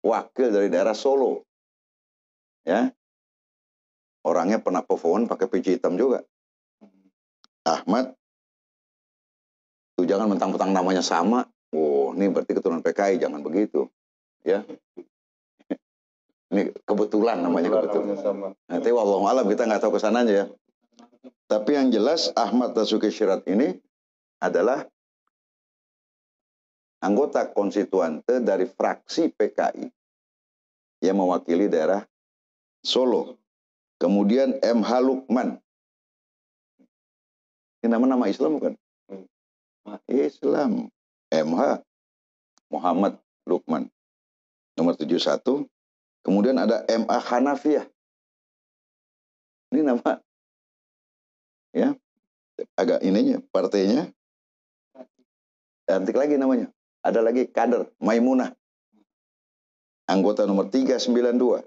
B: wakil dari daerah Solo. Ya. Orangnya pernah perform pakai peci hitam juga. Ahmad, tuh jangan mentang-mentang namanya sama. Oh, ini berarti keturunan PKI, jangan begitu. Ya. Ini kebetulan namanya kebetulan. Nanti wallahu alam kita nggak tahu kesananya ya. Tapi yang jelas Ahmad Dasuki Sirot ini adalah anggota konstituante dari fraksi PKI yang mewakili daerah Solo. Kemudian MH Lukman. Ini nama-nama Islam bukan? Islam. MH Muhammad Lukman. Nomor 71. Kemudian ada MA Hanafiyah. Ini nama ya agak ininya partainya. Cantik lagi namanya. Ada lagi kader Maimunah. Anggota nomor 392.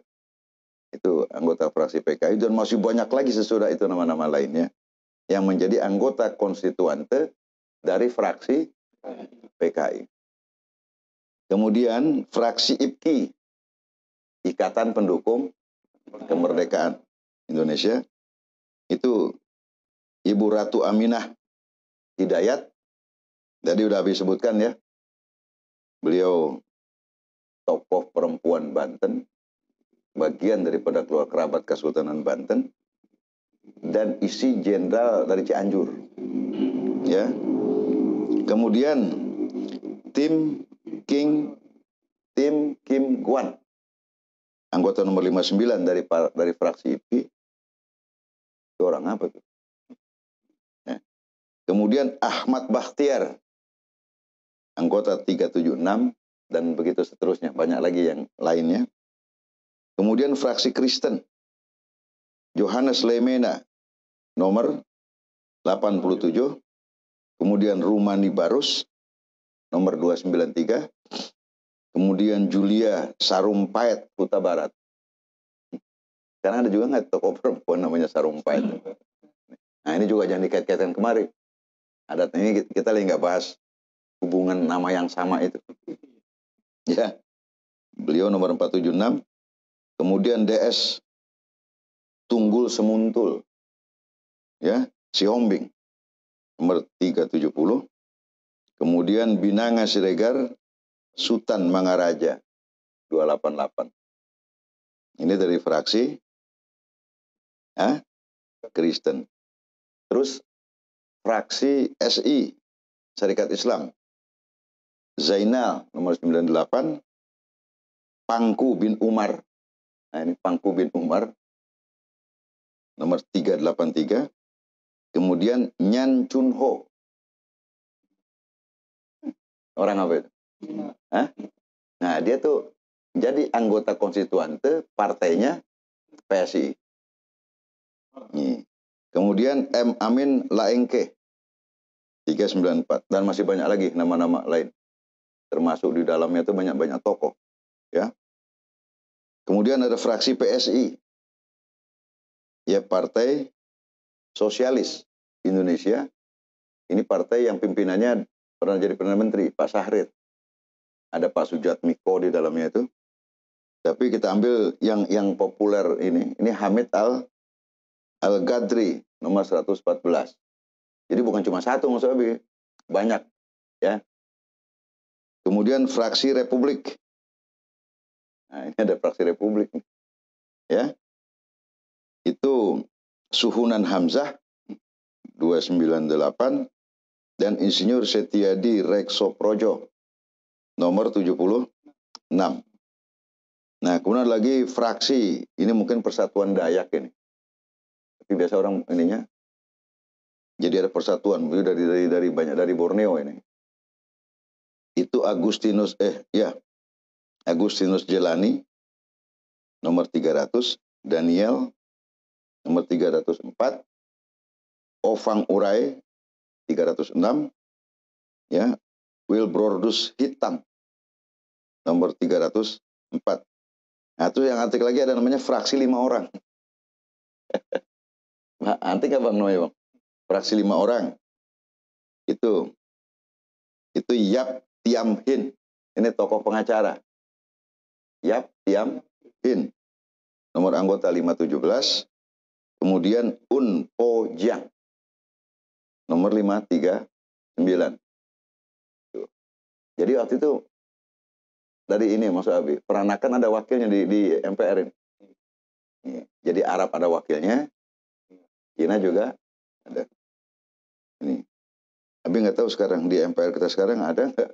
B: Itu anggota fraksi PKI dan masih banyak lagi sesudah itu nama-nama lainnya yang menjadi anggota konstituante dari fraksi PKI. Kemudian fraksi IPKI, Ikatan Pendukung Kemerdekaan Indonesia, itu Ibu Ratu Aminah Hidayat, tadi udah habis sebutkan ya, beliau tokoh perempuan Banten, bagian daripada keluarga kerabat Kesultanan Banten, dan isi jenderal dari Cianjur. Ya. Kemudian tim Kim Guan, anggota nomor 59 dari fraksi IPI. Itu orang apa tuh? Ya. Kemudian Ahmad Bakhtiar, anggota 376 dan begitu seterusnya, banyak lagi yang lainnya. Kemudian fraksi Kristen, Johannes Lemena, nomor 87. Kemudian Rumani Barus, nomor 293. Kemudian Julia Sarumpait, Huta Barat. Karena ada juga nggak tokoh perempuan namanya Sarumpait. Nah ini juga jangan dikait-kaitkan kemari. Adat ini kita lagi nggak bahas hubungan nama yang sama itu. Ya, beliau nomor 476. Kemudian DS Tunggul Semuntul, ya, Sihombing, nomor 370. Kemudian Binanga Siregar, Sultan Mangaraja, 288. Ini dari fraksi Kristen. Terus fraksi SI, Syarikat Islam, Zainal, nomor 98. Pangku bin Umar. Nah ini Pangku bin Umar, nomor 383. Kemudian Nyan Chun Ho. Orang apa itu? Nah dia tuh jadi anggota konstituante partainya PSI. Kemudian M. Amin Laengke, 394. Dan masih banyak lagi nama-nama lain. Termasuk di dalamnya itu banyak-banyak tokoh. Ya. Kemudian ada fraksi PSI. Ya, Partai Sosialis Indonesia. Ini partai yang pimpinannya pernah jadi Perdana Menteri, Pak Sahrid. Ada Pak Sujatmiko di dalamnya itu. Tapi kita ambil yang populer ini. Ini Hamid Al-Gadri, nomor 114. Jadi bukan cuma satu maksudnya, banyak. Ya. Kemudian fraksi Republik. Nah, ini ada fraksi Republik. Ya. Itu Suhunan Hamzah, 298. Dan Insinyur Setiadi Rekso Projo, nomor 76. Nah, kemudian lagi fraksi, ini mungkin Persatuan Dayak ini. Tapi biasa orang ininya, jadi ada persatuan, dari banyak dari Borneo ini. Itu Agustinus Jelani, nomor 300. Daniel, nomor 304. Ovang Urai, 306. Ya, Wilbrodus Hitam, nomor 304. Nah, itu yang antik lagi ada namanya fraksi 5 orang. Nah, antik nggak Bang namanya Bang? Fraksi 5 orang. Itu Yap Tiam Hin. Ini tokoh pengacara. Yap Tiam Hin. Nomor anggota 517. Kemudian Un Po Jiang. Nomor 539. Jadi waktu itu dari ini Mas Abi, peranakan ada wakilnya di MPR ini. Jadi Arab ada wakilnya, Cina juga ada. Ini. Abi nggak tahu sekarang di MPR kita sekarang ada nggak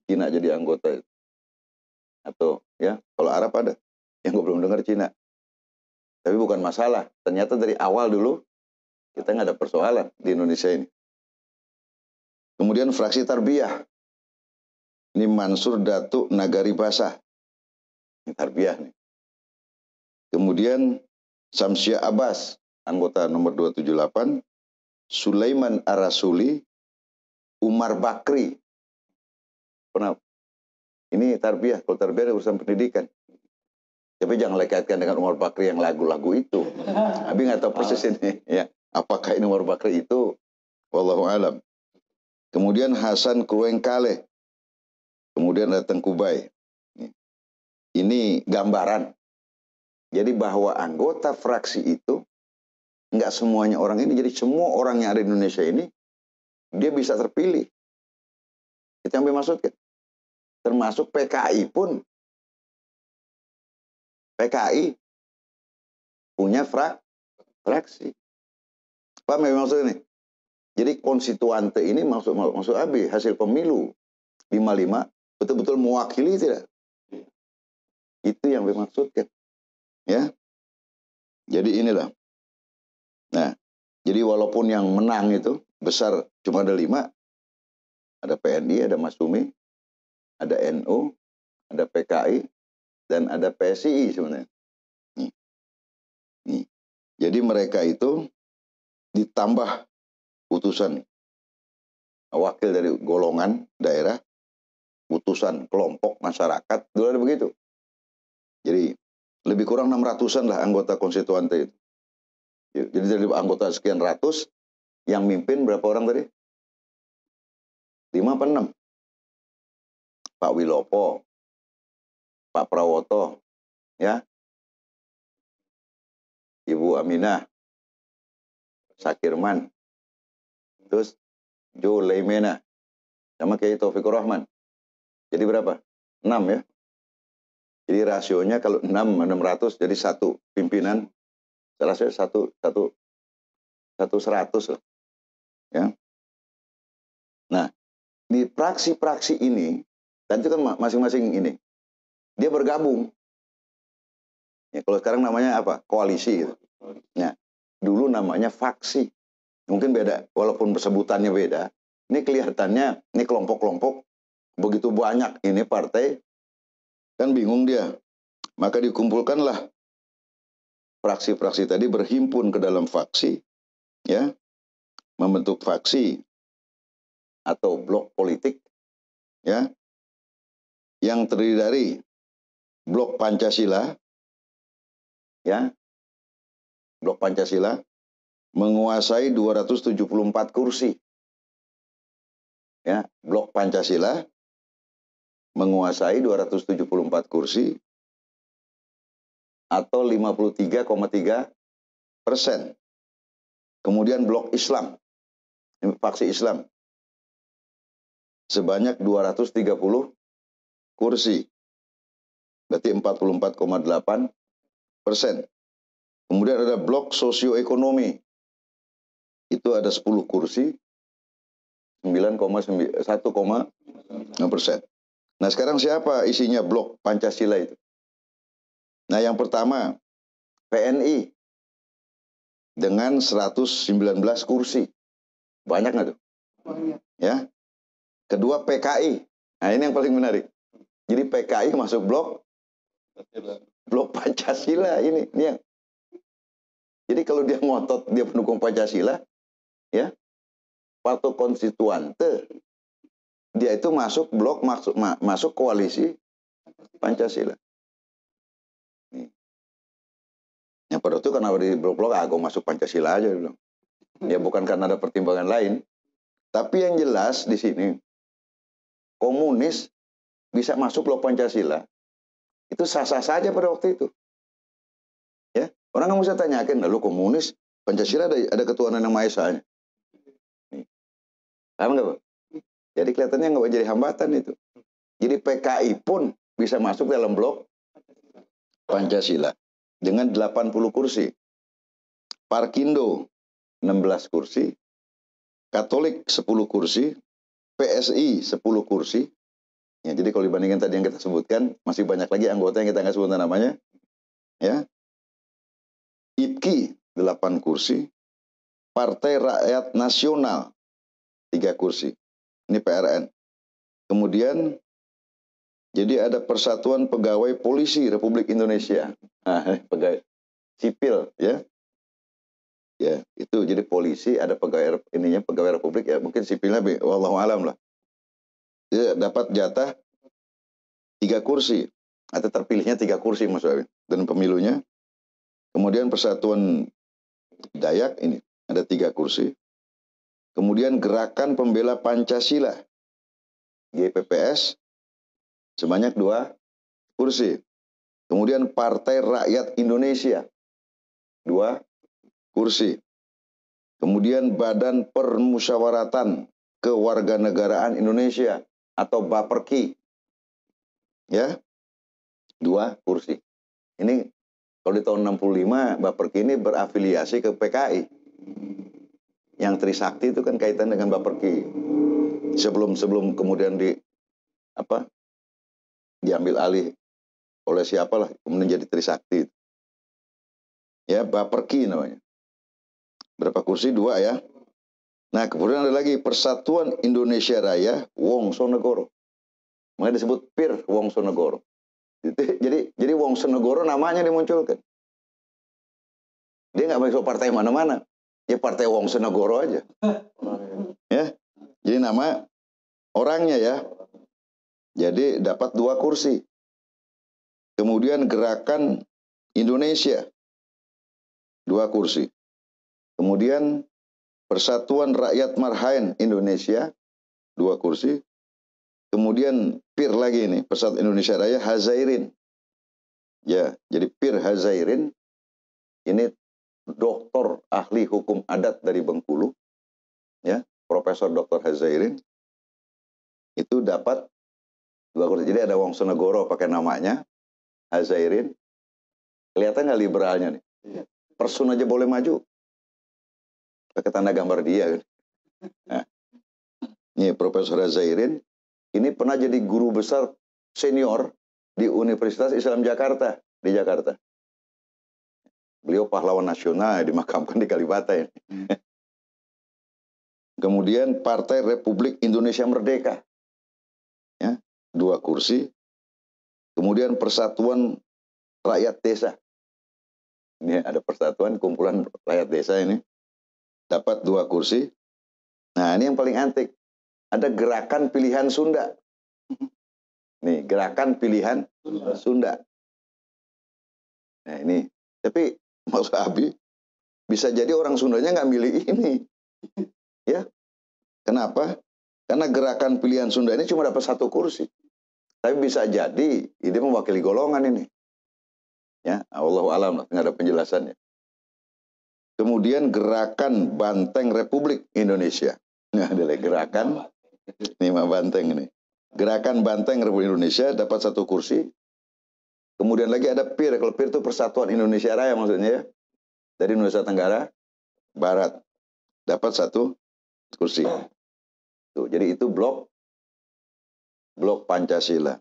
B: Cina jadi anggota itu. Atau ya kalau Arab ada, yang gue belum dengar Cina. Tapi bukan masalah. Ternyata dari awal dulu kita nggak ada persoalan di Indonesia ini. Kemudian fraksi Tarbiyah. Ini Mansur Datuk Nagari Basah. Ini Tarbiyah nih. Kemudian Samsia Abbas, anggota nomor 278. Sulaiman Arasuli. Umar Bakri. Pernah? Ini Tarbiyah. Kalau Tarbiyah urusan pendidikan. Tapi jangan kaitkan dengan Umar Bakri yang lagu-lagu itu. Abi nggak tahu persis ini. Ya, apakah ini Umar Bakri itu? Wallahu alam. Kemudian Hasan Kruengkale. Kemudian ada Tengkubai. Ini gambaran. Jadi bahwa anggota fraksi itu nggak semuanya orang ini. Jadi semua orang yang ada di Indonesia ini dia bisa terpilih. Itu yang dimaksudkan. Termasuk PKI pun. PKI punya fraksi. Paham ya maksudnya ini? Jadi konstituante ini maksud Abi hasil pemilu 55 betul-betul mewakili tidak? Itu yang dimaksudkan. Ya. Jadi inilah. Nah, jadi walaupun yang menang itu besar cuma ada 5, ada PNI, ada Masyumi, ada NU, ada PKI, dan ada PSII sebenarnya. Nih. Jadi mereka itu ditambah putusan wakil dari golongan daerah, putusan kelompok masyarakat, dulu ada begitu. Jadi lebih kurang 600-an lah anggota konstituante itu. Jadi dari anggota sekian ratus, yang mimpin berapa orang tadi? 5 apa 6? Pak Wilopo, Pak Prawoto, ya, Ibu Aminah, Sakirman, terus Jo Leimena, sama Kiai Taufikur Rahman. Jadi berapa? 6 ya. Jadi rasionya kalau 600 jadi satu pimpinan, rasio satu 100 loh. Ya. Nah, di praksi-praksi ini, dan itu kan masing-masing ini, dia bergabung. Ya, kalau sekarang namanya apa? Koalisi. Gitu. Nah, dulu namanya faksi. Mungkin beda, walaupun sebutannya beda. Ini kelihatannya, ini kelompok-kelompok, begitu banyak ini partai, kan bingung dia. Maka dikumpulkanlah fraksi-fraksi tadi berhimpun ke dalam faksi, ya, membentuk faksi atau blok politik, ya, yang terdiri dari blok Pancasila, ya, blok Pancasila menguasai 274 kursi, ya, blok Pancasila menguasai 274 kursi atau 53,3%. Kemudian blok Islam, faksi Islam, sebanyak 230 kursi, berarti 44,8%. Kemudian ada blok sosioekonomi, itu ada 10 kursi, 1,6%. Nah sekarang siapa isinya blok Pancasila itu? Nah yang pertama PNI dengan 119 kursi. Banyak nggak tuh? Banyak. Ya. Kedua PKI. Nah ini yang paling menarik. Jadi PKI masuk blok Pancasila ini yang. Jadi kalau dia ngotot dia pendukung Pancasila, ya, partai konstituante, dia itu masuk blok masuk koalisi Pancasila. Yang pada itu karena di blok-blok, gue masuk Pancasila aja. Bilang. Ya bukan karena ada pertimbangan lain. Tapi yang jelas di sini, komunis bisa masuk blok Pancasila. Itu sah-sah saja pada waktu itu. Ya, orang nggak bisa tanyakan, lalu komunis, Pancasila ada ketuhanan yang Maha Esa. Paham nggak, Pak? Jadi kelihatannya nggak jadi hambatan itu. Jadi PKI pun bisa masuk dalam blok Pancasila dengan 80 kursi. Parkindo 16 kursi, Katolik 10 kursi, PSI 10 kursi. Ya, jadi kalau dibandingkan tadi yang kita sebutkan, masih banyak lagi anggota yang kita nggak sebutkan namanya. Ya. IPKI 8 kursi, Partai Rakyat Nasional 3 kursi. Ini PRN. Kemudian jadi ada Persatuan Pegawai Polisi Republik Indonesia. Nah, pegawai sipil ya. Ya, itu jadi polisi, ada pegawai pegawai Republik ya, mungkin sipilnya wallahu alam lah. Dia dapat jatah 3 kursi atau terpilihnya 3 kursi maksudnya dan pemilunya. Kemudian Persatuan Dayak ini ada 3 kursi. Kemudian Gerakan Pembela Pancasila GPPS sebanyak 2 kursi. Kemudian Partai Rakyat Indonesia 2 kursi. Kemudian Badan Permusyawaratan Kewarganegaraan Indonesia atau BAPERKI ya 2 kursi. Ini kalau di tahun 65 BAPERKI ini berafiliasi ke PKI. Yang Trisakti itu kan kaitan dengan BAPERKI. Sebelum kemudian diambil alih oleh siapalah kemudian jadi Trisakti. Ya, BAPERKI namanya. Berapa kursi? 2 ya. Nah, kemudian ada lagi Persatuan Indonesia Raya Wongsonegoro. Makanya disebut PIR Wongsonegoro. Jadi Wongsonegoro namanya dimunculkan. Dia nggak masuk partai mana-mana. Ya partai Wongsonegoro aja. Ya. Jadi nama orangnya ya. Jadi dapat 2 kursi. Kemudian Gerakan Indonesia 2 kursi. Kemudian Persatuan Rakyat Marhaen Indonesia 2 kursi. Kemudian PIR lagi ini, Persatuan Indonesia Raya Hazairin. Ya, jadi PIR Hazairin ini doktor ahli hukum adat dari Bengkulu. Ya, Profesor Dr. Hazairin itu dapat 2 kursi. Jadi ada Wongsonegoro pakai namanya Hazairin. Kelihatan nggak liberalnya nih? Person aja boleh maju. Pakai tanda gambar dia. Nah, ini Profesor Hazairin. Ini pernah jadi guru besar senior di Universitas Islam Jakarta. Di Jakarta. Beliau pahlawan nasional dimakamkan di Kalibata. Ya. Kemudian Partai Republik Indonesia Merdeka. Ya, 2 kursi. Kemudian Persatuan Rakyat Desa. Ini ada persatuan kumpulan rakyat desa ini. Dapat 2 kursi. Nah, ini yang paling antik. Ada Gerakan Pilihan Sunda. Nih, Gerakan Pilihan Sunda. Nah, ini. Tapi, Mas Abi, bisa jadi orang Sundanya nggak milih ini. Ya. Kenapa? Karena Gerakan Pilihan Sunda ini cuma dapat 1 kursi. Tapi bisa jadi, ini mewakili golongan ini. Ya, Allahu alam, nggak ada penjelasannya. Kemudian Gerakan Banteng Republik Indonesia. Nah, ada gerakan. Ini mah Banteng ini. Gerakan Banteng Republik Indonesia dapat 1 kursi. Kemudian lagi ada PIR. Kalau PIR itu Persatuan Indonesia Raya maksudnya ya. Dari Nusa Tenggara Barat. Dapat 1 kursi. Tuh, jadi itu blok Pancasila.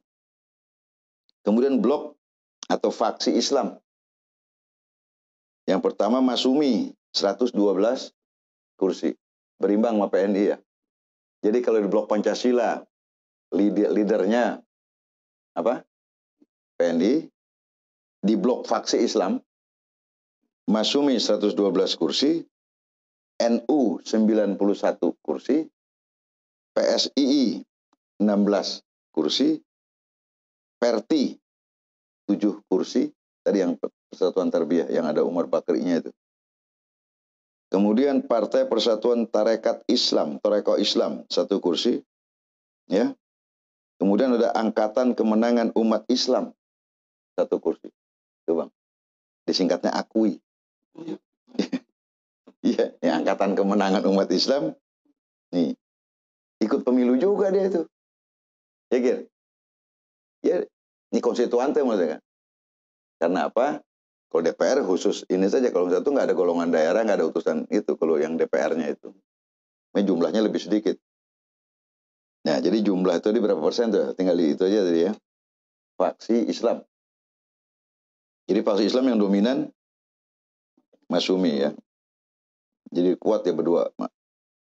B: Kemudian blok atau faksi Islam. Yang pertama Masumi 112 kursi. Berimbang sama PNI ya. Jadi kalau di blok Pancasila leadernya apa? PNI. Di blok faksi Islam Masumi 112 kursi, NU 91 kursi, PSII 16 kursi, PERTI 7 kursi. Tadi yang Persatuan Tarbiyah yang ada Umar Bakrinya itu. Kemudian Partai Persatuan Tarekat Islam, Toreko Islam, 1 kursi. Ya. Kemudian ada Angkatan Kemenangan Umat Islam, 1 kursi. Itu Bang. Disingkatnya AKUI. Iya, Angkatan Kemenangan Umat Islam. Nih, ikut pemilu juga dia itu. Ya, Gir? Ya, ini konstituante maksudnya kan. Karena apa? Kalau DPR khusus ini saja, kalau satu nggak ada golongan daerah, nggak ada utusan itu. Kalau yang DPR-nya itu, ini jumlahnya lebih sedikit. Nah, jadi jumlah itu di berapa persen tuh? Tinggal di itu aja tadi ya. Faksi Islam. Jadi faksi Islam yang dominan Masyumi ya. Jadi kuat ya berdua.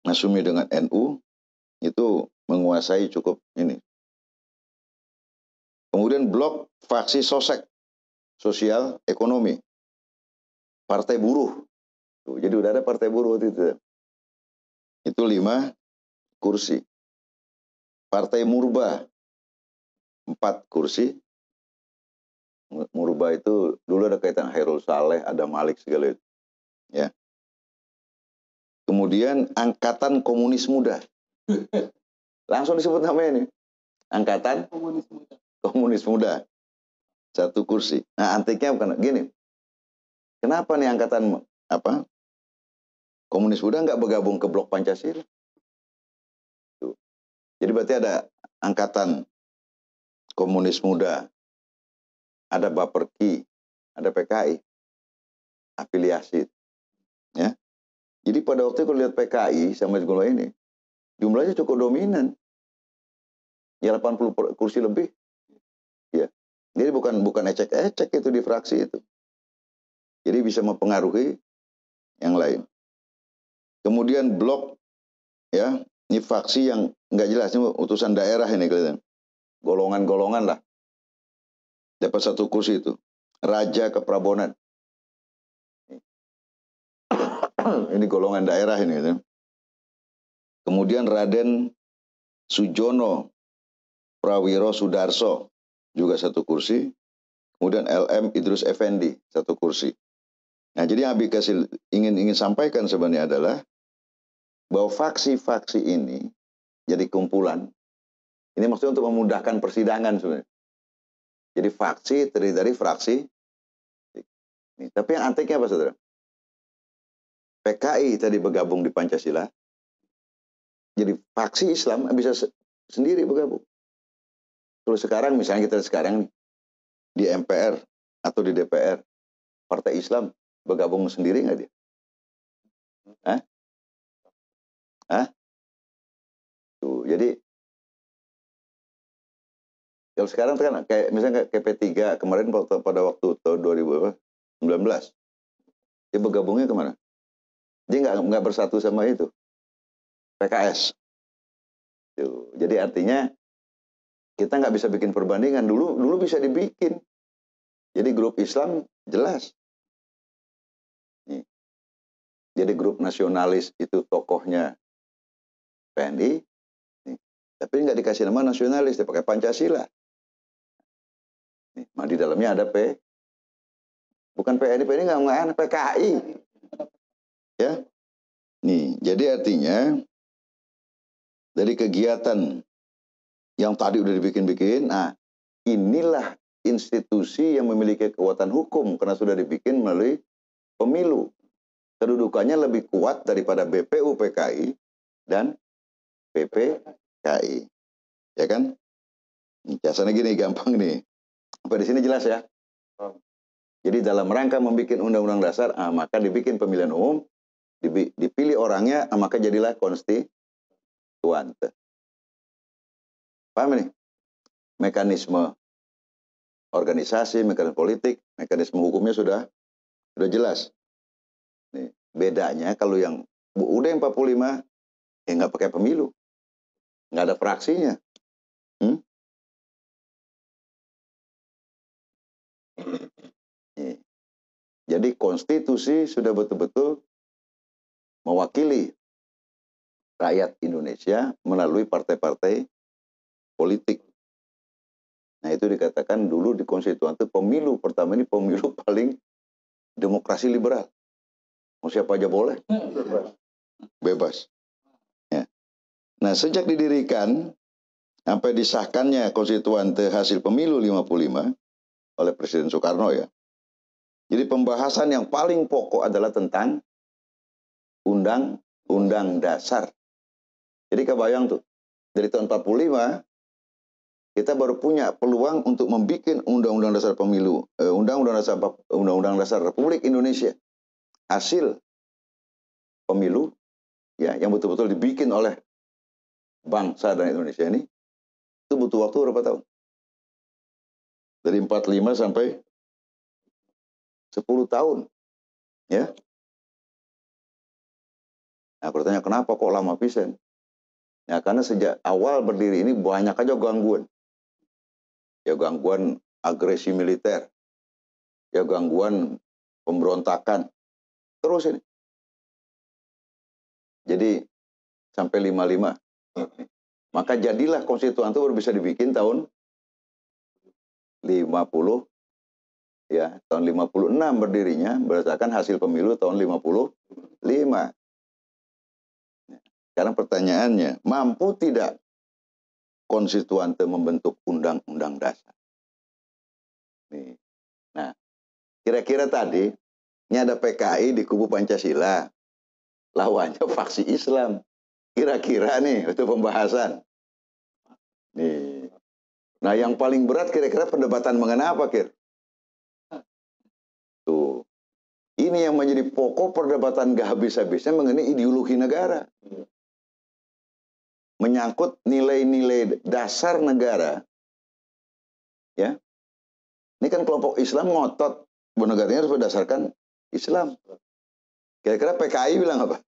B: Masyumi dengan NU itu menguasai cukup ini. Kemudian blok faksi Sosek, sosial ekonomi. Partai Buruh. Tuh, jadi udah ada Partai Buruh waktu itu. Itu 5 kursi. Partai Murba 4 kursi. Murba itu dulu ada kaitan Hairul Saleh, ada Malik segala itu. Ya. Kemudian Angkatan Komunis Muda. Langsung disebut namanya nih. Angkatan Komunis Muda. 1 kursi. Nah, antiknya bukan gini. Kenapa nih angkatan Komunis Muda nggak bergabung ke blok Pancasila? Tuh. Jadi berarti ada Angkatan Komunis Muda, ada Baperki, ada PKI, afiliasi. Ya. Jadi pada waktu itu kalau lihat PKI sama sekolah ini, jumlahnya cukup dominan. Ya 80 kursi lebih. Ya. Jadi bukan ecek-ecek itu di fraksi itu. Jadi bisa mempengaruhi yang lain. Kemudian blok ya, ini faksi yang nggak jelas, ini utusan daerah ini kelihatan. Golongan-golongan lah. Dapat 1 kursi itu. Raja Keprabonan. Ini golongan daerah ini gitu. Kemudian Raden Sujono Prawiro Sudarso juga 1 kursi. Kemudian LM Idrus Effendi 1 kursi. Nah, jadi yang Abi ingin sampaikan sebenarnya adalah bahwa faksi-faksi ini jadi kumpulan. Ini maksudnya untuk memudahkan persidangan sebenarnya. Jadi faksi terdiri dari fraksi. Tapi yang antiknya apa, saudara? PKI tadi bergabung di Pancasila. Jadi faksi Islam bisa sendiri bergabung. Kalau sekarang misalnya kita sekarang di MPR atau di DPR, Partai Islam bergabung sendiri nggak dia? Tuh, jadi kalau sekarang kan kayak misalnya kayak P3 kemarin pada waktu tahun 2019, dia bergabungnya kemana? Dia nggak bersatu sama itu PKS. Tuh, jadi artinya kita nggak bisa bikin perbandingan. Dulu bisa dibikin. Jadi grup Islam jelas. Nih. Jadi grup nasionalis itu tokohnya PNI, nih. Tapi nggak dikasih nama nasionalis, dia pakai Pancasila. Nih, di dalamnya ada bukan PNI nggak ada PKI. Ya, nih. Jadi artinya dari kegiatan yang tadi udah dibikin-bikin, nah inilah institusi yang memiliki kekuatan hukum karena sudah dibikin melalui pemilu. Kedudukannya lebih kuat daripada BPU PKI dan PPKI. Ya kan? Biasanya gini, gampang nih. Sampai di sini jelas ya? Jadi dalam rangka membuat undang-undang dasar, maka dibikin pemilihan umum, dipilih orangnya, maka jadilah konstituante. Paham nih? Mekanisme organisasi, mekanisme politik, mekanisme hukumnya sudah jelas. Nih, bedanya kalau yang UUD 45 ya nggak pakai pemilu, nggak ada fraksinya. Jadi konstitusi sudah betul-betul mewakili rakyat Indonesia melalui partai-partai politik. Nah itu dikatakan dulu di konstituan itu pemilu pertama ini pemilu paling demokrasi liberal. Mau siapa aja boleh. Bebas. Ya. Nah sejak didirikan sampai disahkannya konstituante hasil pemilu 55 oleh Presiden Soekarno ya. Jadi pembahasan yang paling pokok adalah tentang undang-undang dasar. Jadi kebayang tuh, dari tahun 45 kita baru punya peluang untuk membuat undang-undang dasar pemilu, undang-undang dasar Republik Indonesia. Hasil pemilu ya yang betul-betul dibikin oleh bangsa dan Indonesia ini itu butuh waktu berapa tahun? Dari 45 sampai 10 tahun. Ya. Nah, bertanya kenapa kok lama pisan? Ya, karena sejak awal berdiri ini banyak aja gangguan. Ya gangguan agresi militer. Ya gangguan pemberontakan. Terus ini. Jadi sampai 55. Maka jadilah konstituan itu baru bisa dibikin tahun 50 ya, tahun 56 berdirinya berdasarkan hasil pemilu tahun 55. Sekarang pertanyaannya, mampu tidak konstituante membentuk undang-undang dasar? Nih. Nah, kira-kira tadi ini ada PKI di kubu Pancasila, lawannya faksi Islam. Kira-kira nih itu pembahasan. Nih. Nah, yang paling berat kira-kira perdebatan mengenai apa, Kir? Tuh. Ini yang menjadi pokok perdebatan gak habis-habisnya mengenai ideologi negara. Menyangkut nilai-nilai dasar negara. Ya. Ini kan kelompok Islam ngotot bahwa negaranya harus berdasarkan Islam. Kira-kira PKI bilang apa?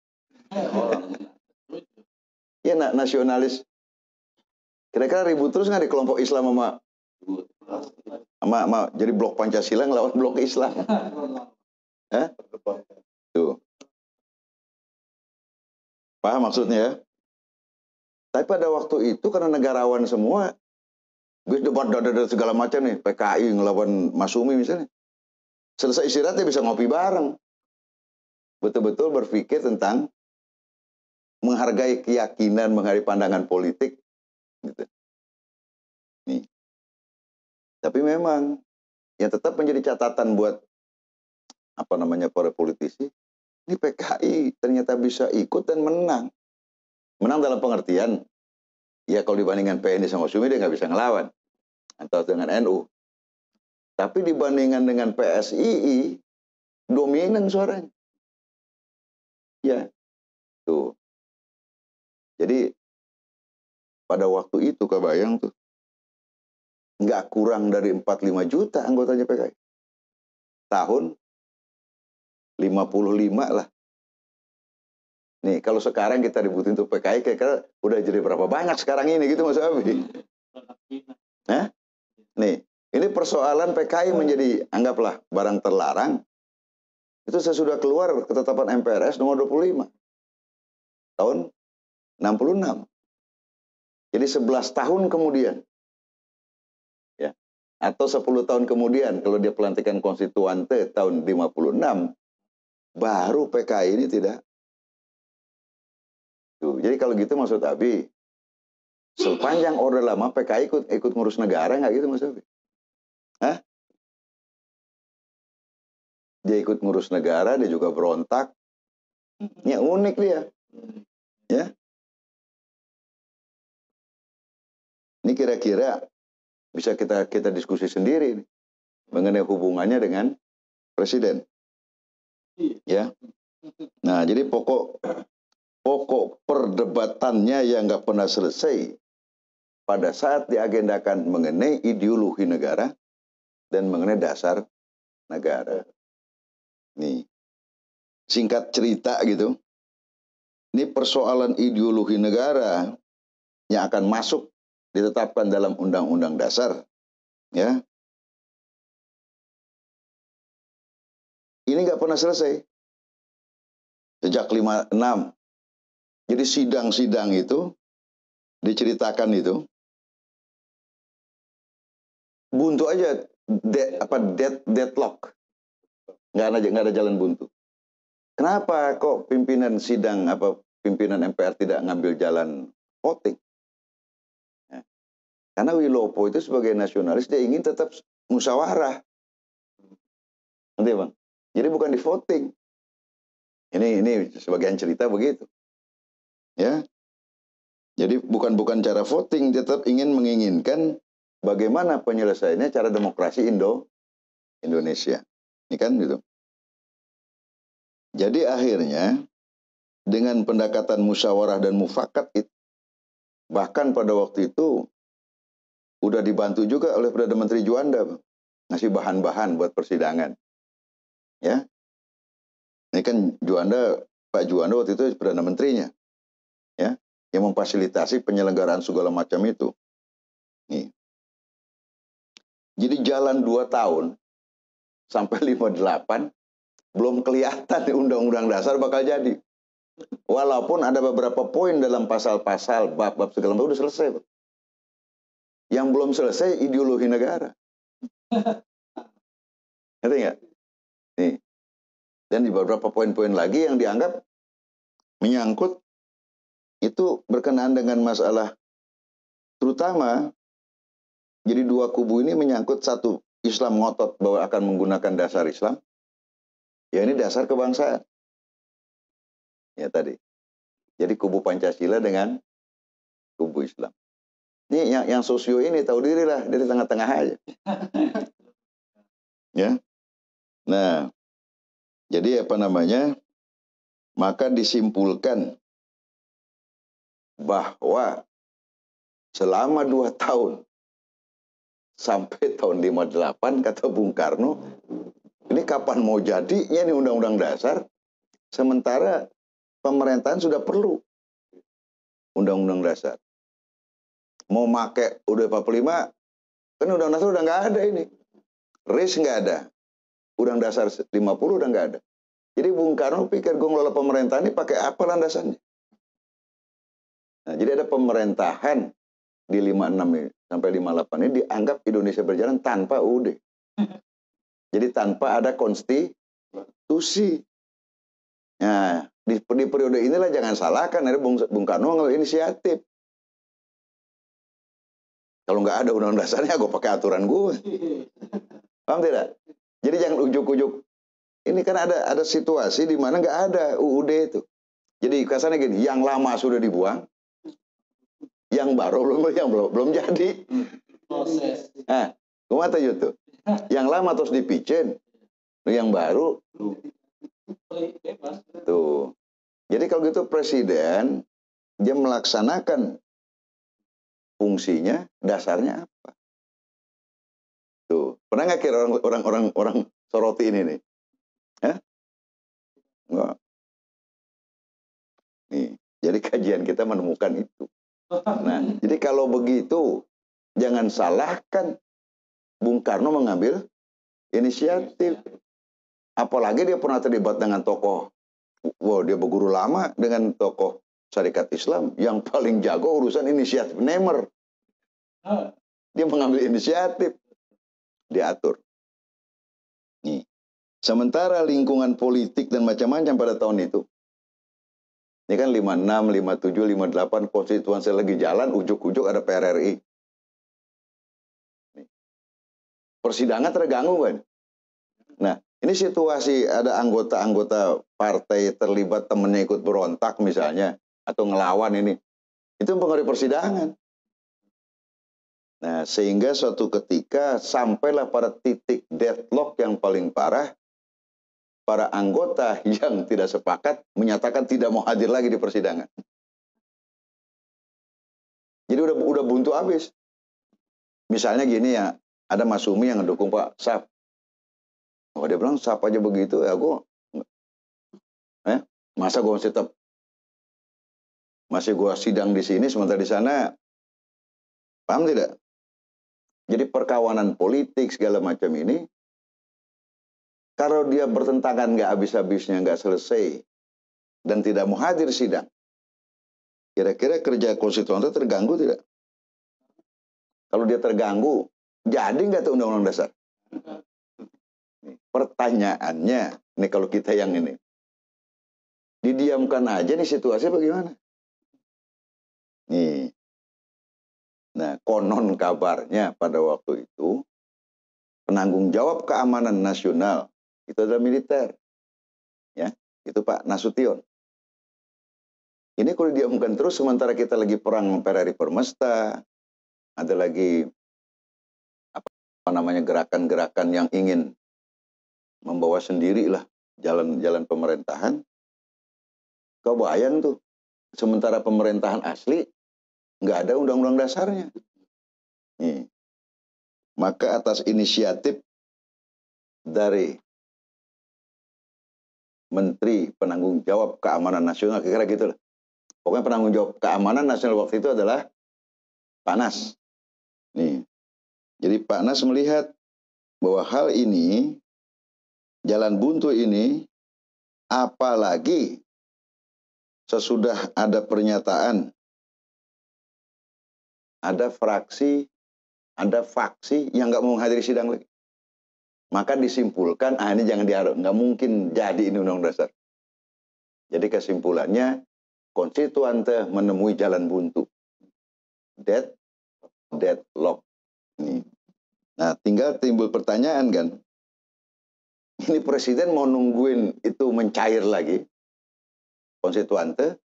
B: Ya nasionalis. Kira-kira ribut terus nggak di kelompok Islam sama jadi blok Pancasila ngelawan blok Islam? Hah? Tuh. Paham maksudnya ya? Tapi pada waktu itu karena negarawan semua, gue debat dada segala macam nih, PKI ngelawan Masumi misalnya. Selesai istirahatnya bisa ngopi bareng. Betul-betul berpikir tentang menghargai keyakinan, menghargai pandangan politik. Gitu. Nih. Tapi memang yang tetap menjadi catatan buat para politisi, ini PKI ternyata bisa ikut dan menang. Menang dalam pengertian, ya kalau dibandingkan PNI sama Sumi dia nggak bisa ngelawan. Atau dengan NU. Tapi dibandingkan dengan PSII, dominan suaranya. Ya, tuh. Jadi, pada waktu itu kebayang tuh, nggak kurang dari 45 juta anggotanya PKI. Tahun 55 lah. Nih, kalau sekarang kita ributin untuk PKI, kira-kira udah jadi berapa banyak sekarang ini gitu Mas Abi? Hah? Nih, ini persoalan PKI menjadi, anggaplah, barang terlarang. Itu sesudah keluar ketetapan MPRS nomor 25. Tahun 66. Jadi 11 tahun kemudian. Ya. Atau 10 tahun kemudian, kalau dia pelantikan konstituante tahun 56, baru PKI ini tidak. Tuh, jadi kalau gitu maksud Abi, sepanjang Orde Lama PKI ikut ngurus negara nggak gitu Mas Abi? Hah? Dia ikut ngurus negara, dia juga berontak. Ya unik dia. Ya. Ini kira-kira bisa kita diskusi sendiri nih, mengenai hubungannya dengan presiden. Ya. Nah, jadi pokok perdebatannya yang nggak pernah selesai pada saat diagendakan mengenai ideologi negara dan mengenai dasar negara. Nih, singkat cerita gitu, ini persoalan ideologi negara yang akan masuk ditetapkan dalam undang-undang dasar, ya. Ini nggak pernah selesai sejak 56. Jadi sidang-sidang itu diceritakan itu buntu aja, deadlock, nggak ada jalan buntu. Kenapa kok pimpinan pimpinan MPR tidak ngambil jalan voting? Ya. Karena Wilopo itu sebagai nasionalis dia ingin tetap musyawarah, nanti bang. Jadi bukan di voting. Ini sebagian cerita begitu, ya. Jadi bukan cara voting, tetap menginginkan bagaimana penyelesaiannya cara demokrasi Indonesia. Ini kan gitu. Jadi akhirnya dengan pendekatan musyawarah dan mufakat itu, bahkan pada waktu itu udah dibantu juga oleh Perdana Menteri Juanda, ngasih bahan-bahan buat persidangan. Ya. Ini kan Pak Juanda waktu itu Perdana Menterinya. Ya, yang memfasilitasi penyelenggaraan segala macam itu. Nih. Jadi jalan 2 tahun sampai 58 belum kelihatan undang-undang dasar bakal jadi. Walaupun ada beberapa poin dalam pasal-pasal, bab-bab segala macam udah selesai. Yang belum selesai ideologi negara. Ngerti nggak? Nih. Dan di beberapa poin-poin lagi yang dianggap menyangkut itu berkenaan dengan masalah, terutama jadi dua kubu ini menyangkut, satu Islam ngotot bahwa akan menggunakan dasar Islam, ya ini dasar kebangsaan. Ya tadi. Jadi kubu Pancasila dengan kubu Islam. Ini yang sosio ini tahu diri lah, dari tengah-tengah aja. Ya. Nah, jadi maka disimpulkan bahwa selama 2 tahun sampai tahun 58 kata Bung Karno, ini kapan mau jadinya nih undang-undang dasar, sementara pemerintahan sudah perlu undang-undang dasar. Mau make UUD 45, kan undang-undang dasar udah nggak ada ini. RIS nggak ada. Undang dasar 50 udah nggak ada. Jadi Bung Karno pikir gue ngelola pemerintahan ini pakai apa landasannya? Nah, jadi ada pemerintahan di 56 ini, sampai 58 ini dianggap Indonesia berjalan tanpa UUD. Jadi tanpa ada konstitusi. Nah, di periode inilah jangan salahkan, ada Bung Karno ngambil inisiatif. Kalau nggak ada undang dasarnya, gue pakai aturan gue. Paham tidak? Jadi jangan ujuk-ujuk. Ini kan ada situasi di mana nggak ada UUD itu. Jadi kasarnya gini, yang lama sudah dibuang, yang baru belum jadi. Proses. Nah, kemana itu? Yang lama terus dipicen, yang baru tuh. Jadi kalau gitu presiden dia melaksanakan fungsinya, dasarnya apa? Tuh, pernah nggak kira orang soroti ini nih? Hah? Enggak. Nih, jadi kajian kita menemukan itu. Nah, jadi kalau begitu jangan salahkan Bung Karno mengambil inisiatif. Apalagi dia pernah terlibat dengan tokoh, dia berguru lama dengan tokoh Syarikat Islam yang paling jago urusan inisiatif Nemer. Dia mengambil inisiatif, diatur. Nih. Sementara lingkungan politik dan macam-macam pada tahun itu, ini kan 56, 57, 58 konstitusi lagi jalan, ujuk-ujuk ada PRRI. Persidangan terganggu kan? Nah, ini situasi ada anggota-anggota partai terlibat, temennya ikut berontak misalnya, atau ngelawan ini. Itu mempengaruhi persidangan. Nah, sehingga suatu ketika sampailah pada titik deadlock yang paling parah, para anggota yang tidak sepakat menyatakan tidak mau hadir lagi di persidangan. Jadi udah buntu habis. Misalnya gini ya, ada Mas Sumi yang ngedukung Pak Sap. Oh, dia bilang Sap aja begitu ya, masa gue masih gue sidang di sini sementara di sana, paham tidak? Jadi perkawanan politik segala macam ini, kalau dia bertentangan nggak habis-habisnya, nggak selesai, dan tidak mau hadir sidang, kira-kira kerja konstitusi terganggu tidak? Kalau dia terganggu, Jadi nggak tuh undang-undang dasar? Pertanyaannya, nih kalau kita yang ini, didiamkan aja nih situasi bagaimana? Nih, nah konon kabarnya pada waktu itu, penanggung jawab keamanan nasional itu adalah militer. Ya, itu Pak Nasution. Ini kalau didiamkan terus sementara kita lagi perang PRRI Permesta, ada lagi apa namanya gerakan-gerakan yang ingin membawa sendirilah jalan-jalan pemerintahan. Kau bayang tuh, sementara pemerintahan asli nggak ada undang-undang dasarnya. Nih. Maka atas inisiatif dari Menteri Penanggung Jawab Keamanan Nasional, kira-kira gitu lah. Pokoknya penanggung jawab keamanan nasional waktu itu adalah Pak Nas. Nih. Jadi Pak Nas melihat bahwa hal ini, jalan buntu ini, apalagi sesudah ada pernyataan, ada fraksi, ada faksi yang nggak mau menghadiri sidang lagi. Maka disimpulkan, ini jangan diharap, nggak mungkin jadi ini undang-undang dasar. Jadi kesimpulannya, konstituante menemui jalan buntu. Deadlock. Nah, tinggal timbul pertanyaan kan, ini presiden mau nungguin itu mencair lagi, konstituante,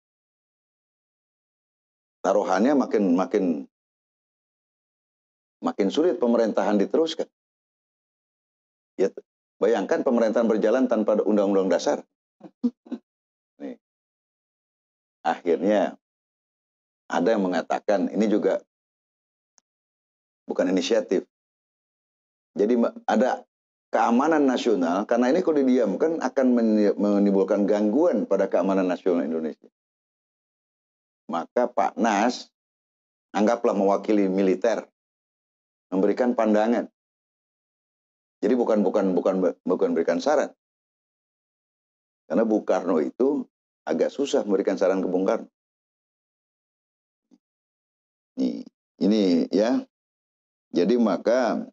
B: taruhannya makin sulit pemerintahan diteruskan. Ya, bayangkan pemerintahan berjalan tanpa undang-undang dasar. Nih. Akhirnya ada yang mengatakan ini juga bukan inisiatif. Jadi ada keamanan nasional, karena ini kalau didiamkan akan menimbulkan gangguan pada keamanan nasional Indonesia. Maka Pak Nas, anggaplah mewakili militer, memberikan pandangan. Jadi bukan berikan saran. Karena Bung Karno itu agak susah memberikan saran ke Bung Karno. Ini ya. Jadi maka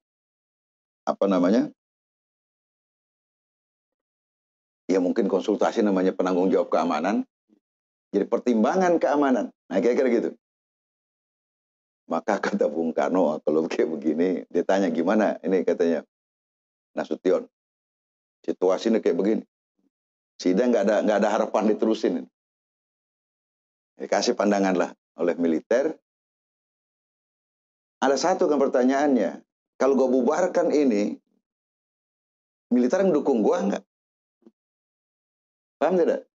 B: apa namanya? Ya mungkin konsultasi namanya penanggung jawab keamanan. Jadi pertimbangan keamanan. Nah kira-kira gitu. Maka kata Bung Karno, kalau kayak begini, dia tanya gimana? Ini katanya Nasution. Situasinya kayak begini. Sidang nggak ada harapan diterusin. Dikasih pandangan lah oleh militer. Ada satu kan pertanyaannya. Kalau gue bubarkan ini, militer mendukung gue nggak? Paham tidak?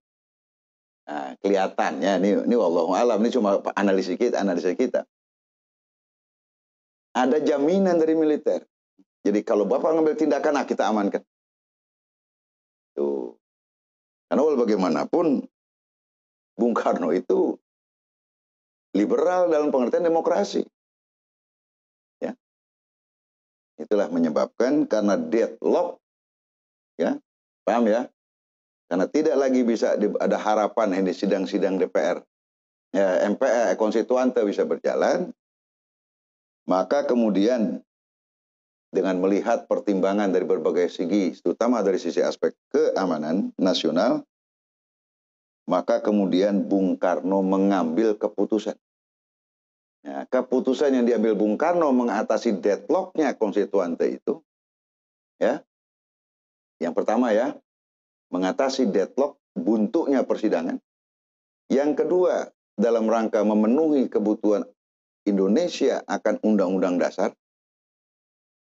B: Nah, kelihatannya ini wallahu alam, ini cuma analisa kita. Ada jaminan dari militer. Jadi kalau Bapak ngambil tindakan, kita amankan. Tuh. Karena bagaimanapun Bung Karno itu liberal dalam pengertian demokrasi. Ya. Itulah menyebabkan karena deadlock, ya, paham ya? Karena tidak lagi bisa ada harapan ini sidang-sidang DPR, ya, MPR, konstituante bisa berjalan, maka kemudian dengan melihat pertimbangan dari berbagai segi, terutama dari sisi aspek keamanan nasional, maka kemudian Bung Karno mengambil keputusan. Ya, keputusan yang diambil Bung Karno mengatasi deadlocknya konstituante itu, ya, yang pertama ya, mengatasi deadlock buntunya persidangan. Yang kedua, dalam rangka memenuhi kebutuhan Indonesia akan undang-undang dasar,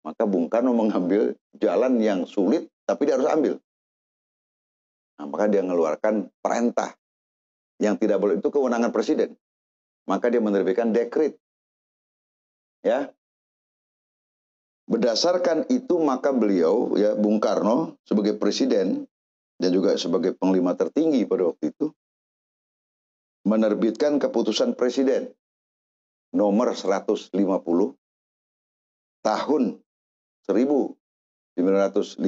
B: maka Bung Karno mengambil jalan yang sulit, tapi dia harus ambil. Nah, maka dia mengeluarkan perintah yang tidak boleh, itu kewenangan presiden. Maka dia menerbitkan dekret. Ya. Berdasarkan itu maka beliau, ya Bung Karno sebagai presiden dan juga sebagai panglima tertinggi pada waktu itu, menerbitkan keputusan presiden nomor 150 tahun 1959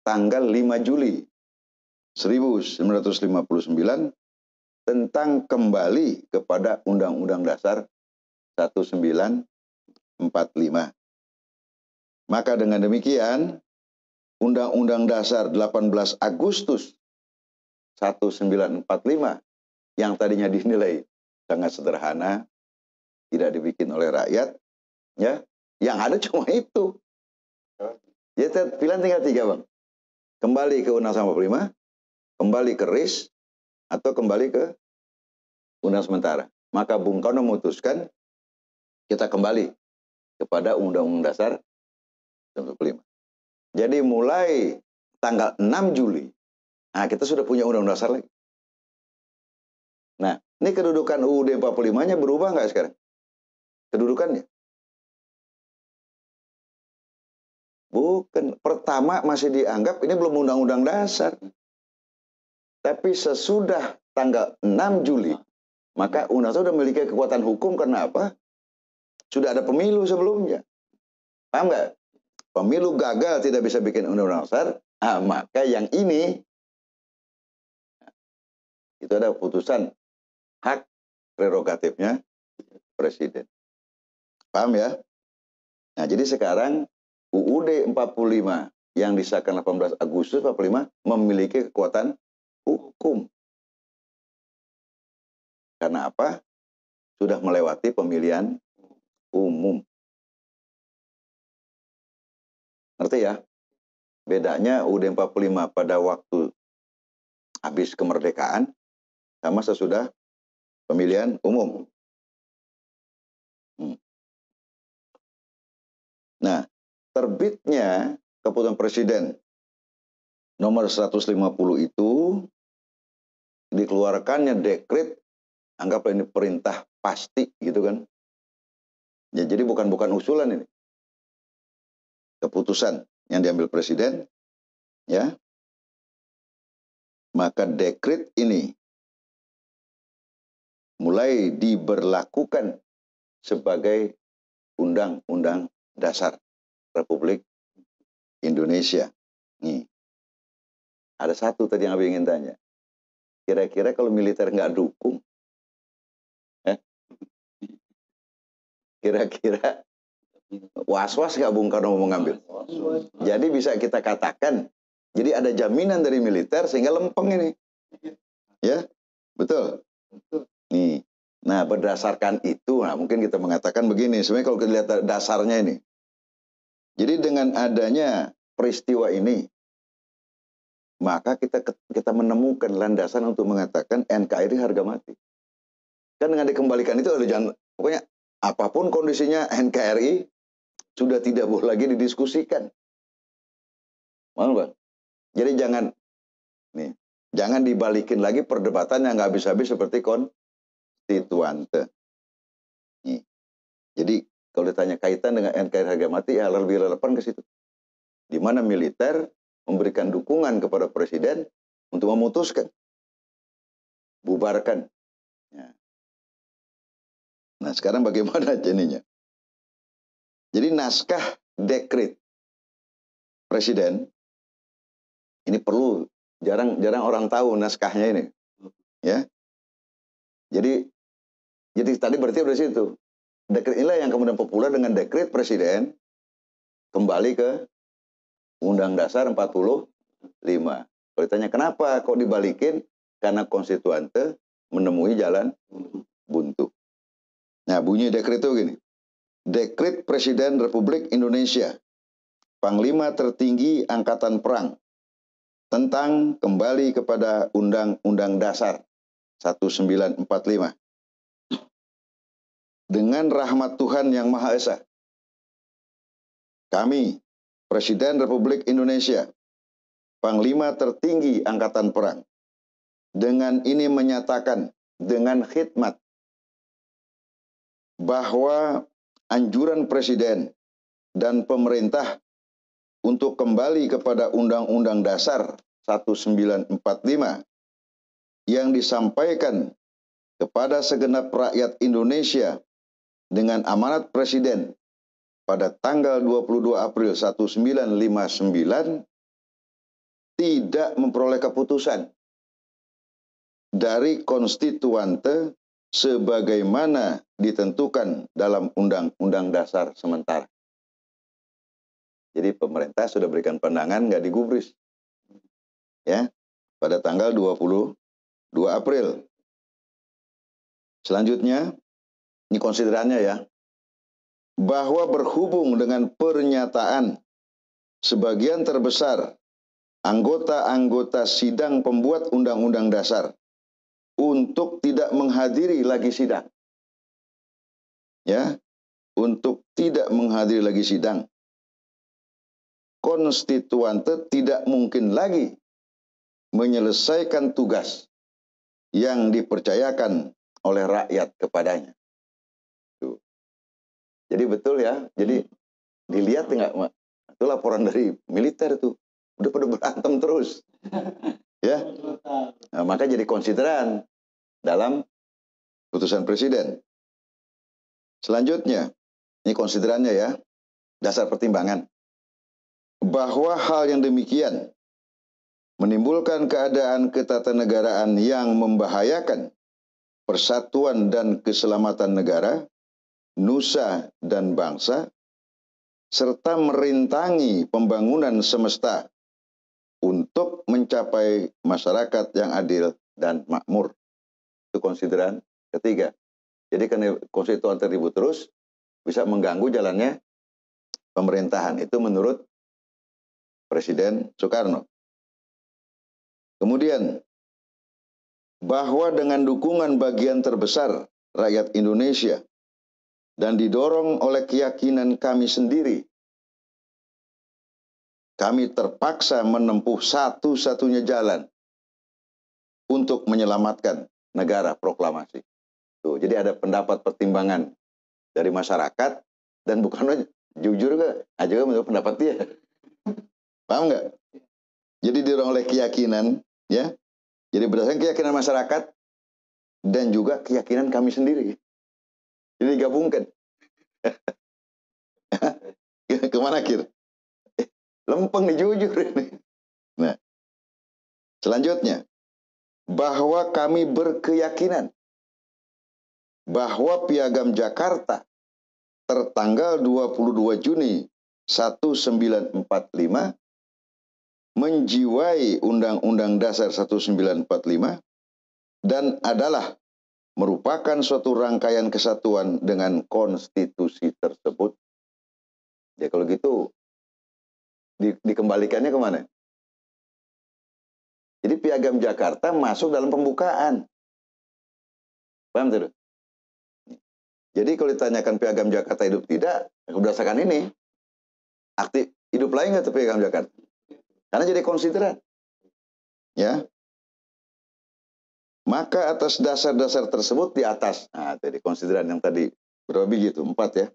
B: tanggal 5 Juli 1959 tentang kembali kepada Undang-Undang Dasar 1945. Maka dengan demikian, Undang-Undang Dasar 18 Agustus 1945 yang tadinya dinilai sangat sederhana, tidak dibikin oleh rakyat, ya, yang ada cuma itu. Ya, pilihan tinggal 3, Bang. Kembali ke Undang-Undang 45, kembali ke RIS, atau kembali ke Undang sementara. Maka Bung Karno memutuskan kita kembali kepada Undang-Undang Dasar 1945. Jadi mulai tanggal 6 Juli, nah kita sudah punya Undang-Undang Dasar lagi. Nah, ini kedudukan UUD 45-nya berubah nggak sekarang? Kedudukannya? Bukan. Pertama masih dianggap ini belum Undang-Undang Dasar. Tapi sesudah tanggal 6 Juli, maka Undang-Undang sudah memiliki kekuatan hukum. Karena apa? Sudah ada pemilu sebelumnya. Paham nggak? Pemilu gagal tidak bisa bikin Undang-Undang Dasar, maka yang ini, itu ada putusan hak prerogatifnya Presiden. Paham ya? Nah, jadi sekarang UUD 45 yang disahkan 18 Agustus 45 memiliki kekuatan hukum. Karena apa? Sudah melewati pemilihan umum. Ngerti ya? Bedanya UUD 45 pada waktu habis kemerdekaan sama sesudah pemilihan umum. Nah, terbitnya keputusan Presiden nomor 150 itu dikeluarkannya dekret, anggaplah ini perintah pasti gitu kan. Ya, jadi bukan usulan ini. Keputusan yang diambil Presiden, ya. Maka dekret ini mulai diberlakukan sebagai Undang-Undang Dasar Republik Indonesia. Nih, ada satu tadi yang Abi ingin tanya. Kira-kira kalau militer nggak dukung, kira-kira was-was nggak Bung Karno mau mengambil? Jadi bisa kita katakan, jadi ada jaminan dari militer sehingga lempeng ini. Ya, betul. Nih, nah berdasarkan itu, nah mungkin kita mengatakan begini, sebenarnya kalau kita lihat dasarnya ini. Jadi dengan adanya peristiwa ini, maka kita menemukan landasan untuk mengatakan NKRI harga mati. Kan dengan dikembalikan itu, pokoknya apapun kondisinya NKRI sudah tidak boleh lagi didiskusikan. Mohon Bang. Jadi jangan dibalikin lagi perdebatan yang nggak habis-habis seperti konstituante. Nih. Jadi kalau ditanya kaitan dengan NKRI harga mati, ya lebih relevan ke situ. Di mana militer memberikan dukungan kepada Presiden untuk memutuskan bubarkan. Ya. Nah sekarang bagaimana jadinya? Jadi naskah dekret Presiden ini perlu, jarang orang tahu naskahnya ini, ya. Jadi tadi berarti dari situ dekret inilah yang kemudian populer dengan dekret Presiden kembali ke Undang Dasar 45. Kalau ditanya kenapa kok dibalikin? Karena konstituante menemui jalan buntu. Nah bunyi dekret itu gini. Dekret Presiden Republik Indonesia, Panglima Tertinggi Angkatan Perang, tentang kembali kepada Undang-Undang Dasar 1945. Dengan rahmat Tuhan Yang Maha Esa, kami, Presiden Republik Indonesia, Panglima Tertinggi Angkatan Perang, dengan ini menyatakan dengan khidmat bahwa anjuran Presiden dan pemerintah untuk kembali kepada Undang-Undang Dasar 1945 yang disampaikan kepada segenap rakyat Indonesia dengan amanat Presiden pada tanggal 22 April 1959 tidak memperoleh keputusan dari konstituante sebagaimana ditentukan dalam Undang-Undang Dasar sementara. Jadi pemerintah sudah berikan pandangan, nggak digubris. Ya, pada tanggal 22 April. Selanjutnya, ini konsiderannya ya, bahwa berhubung dengan pernyataan sebagian terbesar anggota-anggota sidang pembuat Undang-Undang Dasar untuk tidak menghadiri lagi sidang. Ya, untuk tidak menghadiri lagi sidang. Konstituante tidak mungkin lagi menyelesaikan tugas yang dipercayakan oleh rakyat kepadanya. Tuh. Jadi betul ya. Jadi dilihat nggak, Mak? Itu laporan dari militer tuh. Udah pada berantem terus. Ya. Nah, maka jadi konsideran dalam putusan presiden. Selanjutnya, ini konsiderannya ya, dasar pertimbangan. Bahwa hal yang demikian menimbulkan keadaan ketatanegaraan yang membahayakan persatuan dan keselamatan negara, nusa dan bangsa, serta merintangi pembangunan semesta untuk mencapai masyarakat yang adil dan makmur. Itu konsideran ketiga. Jadi karena konstituan ribut terus, bisa mengganggu jalannya pemerintahan. Itu menurut Presiden Soekarno. Kemudian, bahwa dengan dukungan bagian terbesar rakyat Indonesia dan didorong oleh keyakinan kami sendiri, kami terpaksa menempuh satu-satunya jalan untuk menyelamatkan negara proklamasi. Tuh, jadi ada pendapat pertimbangan dari masyarakat dan bukan jujur aja menurut pendapat dia. Paham nggak? Jadi didorong oleh keyakinan, ya. Jadi berdasarkan keyakinan masyarakat dan juga keyakinan kami sendiri. Jadi digabungkan. Kemana Kir? Lempeng nih, jujur ini. Nah, selanjutnya, bahwa kami berkeyakinan bahwa Piagam Jakarta tertanggal 22 Juni 1945 menjiwai Undang-Undang Dasar 1945 dan adalah merupakan suatu rangkaian kesatuan dengan konstitusi tersebut. Ya kalau gitu dikembalikannya kemana? Jadi Piagam Jakarta masuk dalam pembukaan. Paham tidak? Jadi kalau ditanyakan Piagam Jakarta hidup tidak, berdasarkan ini, aktif hidup lain nggak tuh Piagam Jakarta? Karena jadi konsideran. Ya. Maka atas dasar-dasar tersebut di atas. Nah, jadi konsideran yang tadi berapa biji itu? 4 ya.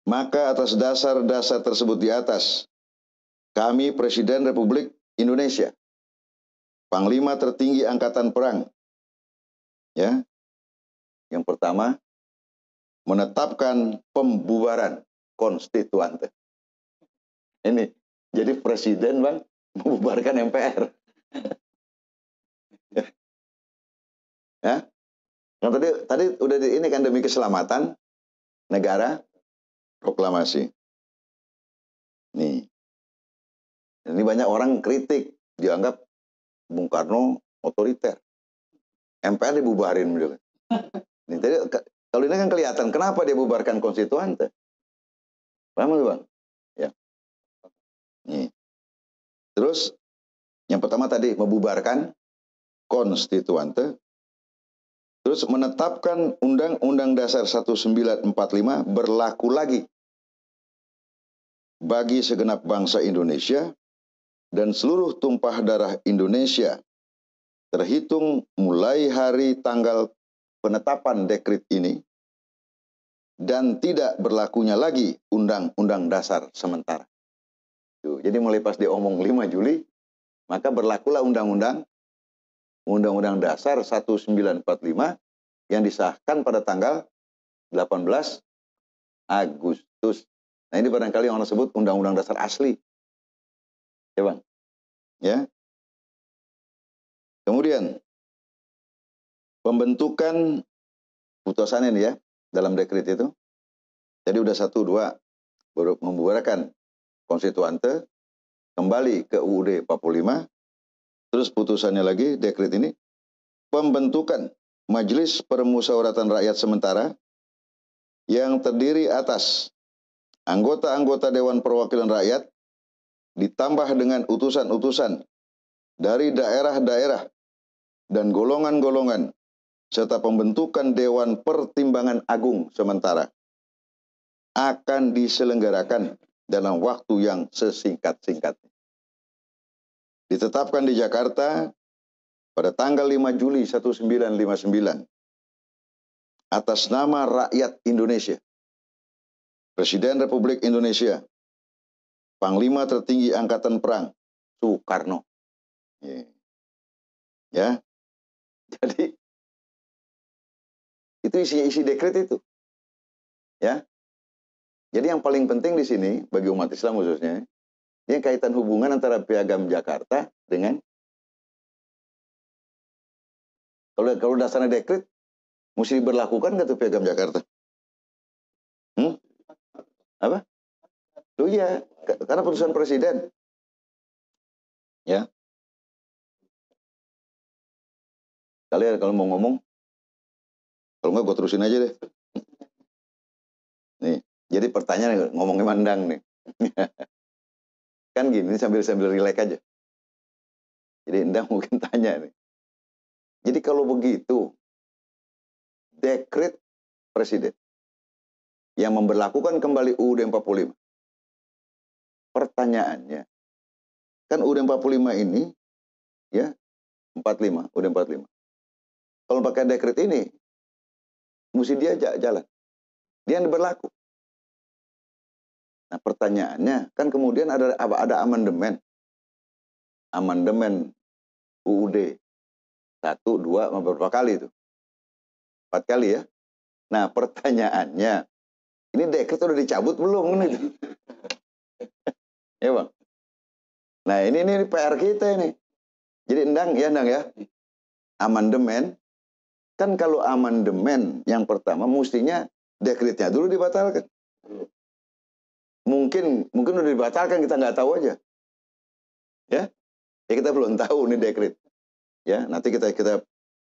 B: Maka atas dasar-dasar tersebut di atas, kami Presiden Republik Indonesia, Panglima Tertinggi Angkatan Perang, ya, yang pertama, menetapkan pembubaran konstituante. Ini, jadi Presiden, Bang, membubarkan MPR. Ya, yang tadi udah ini kan demi keselamatan negara, proklamasi. Nih, ini banyak orang kritik, dianggap Bung Karno otoriter. MPR dibubarin. Nih, tadi, kalau ini kan kelihatan, kenapa dia bubarkan konstituante? Paham Bang? Ya. Nih. Terus, yang pertama tadi, membubarkan konstituante. Terus menetapkan Undang-Undang Dasar 1945 berlaku lagi bagi segenap bangsa Indonesia dan seluruh tumpah darah Indonesia terhitung mulai hari tanggal penetapan dekret ini dan tidak berlakunya lagi Undang-Undang Dasar sementara. Jadi mulai pas diomong 5 Juli, maka berlakulah Undang-Undang Dasar 1945 yang disahkan pada tanggal 18 Agustus. Nah ini barangkali yang orang sebut Undang-Undang Dasar asli. Ya Bang? Ya. Kemudian, pembentukan putusannya nih ya, dalam dekret itu. Jadi udah 1, 2, membubarkan konstituante, kembali ke UUD 45, terus putusannya lagi, dekret ini, pembentukan Majelis Permusyawaratan Rakyat Sementara yang terdiri atas anggota-anggota Dewan Perwakilan Rakyat, ditambah dengan utusan-utusan dari daerah-daerah dan golongan-golongan, serta pembentukan Dewan Pertimbangan Agung Sementara, akan diselenggarakan dalam waktu yang sesingkat-singkatnya. Ditetapkan di Jakarta pada tanggal 5 Juli 1959 atas nama rakyat Indonesia, Presiden Republik Indonesia, Panglima Tertinggi Angkatan Perang Soekarno. Ya, jadi itu isi dekret itu. Ya, jadi yang paling penting di sini bagi umat Islam khususnya, ini kaitan hubungan antara Piagam Jakarta dengan, kalau dasarnya dekret, mesti diberlakukan nggak tuh Piagam Jakarta? Apa? Oh iya, karena putusan presiden. Ya. Kalian kalau mau ngomong, kalau nggak gue terusin aja deh. Nih, jadi pertanyaan ngomongnya mandang nih. Kan gini, sambil rileks aja. Jadi Endang mungkin tanya nih. Jadi kalau begitu, dekret presiden yang memberlakukan kembali UUD 45. Pertanyaannya, kan UUD 45 ini, ya, 45, UUD 45. Kalau pakai dekret ini, mesti dia jalan. Dia yang berlaku. Nah pertanyaannya, kan kemudian ada amandemen. Amandemen UUD 1, 2, beberapa kali itu. 4 kali ya. Nah pertanyaannya, ini dekret udah dicabut belum? Gitu. Ya Bang. Nah ini PR kita ini. Jadi Endang ya. Amandemen, kan kalau amandemen yang pertama mestinya dekretnya dulu dibatalkan. Mungkin udah dibatalkan, kita nggak tahu aja. Ya kita belum tahu nih dekret. Ya, nanti kita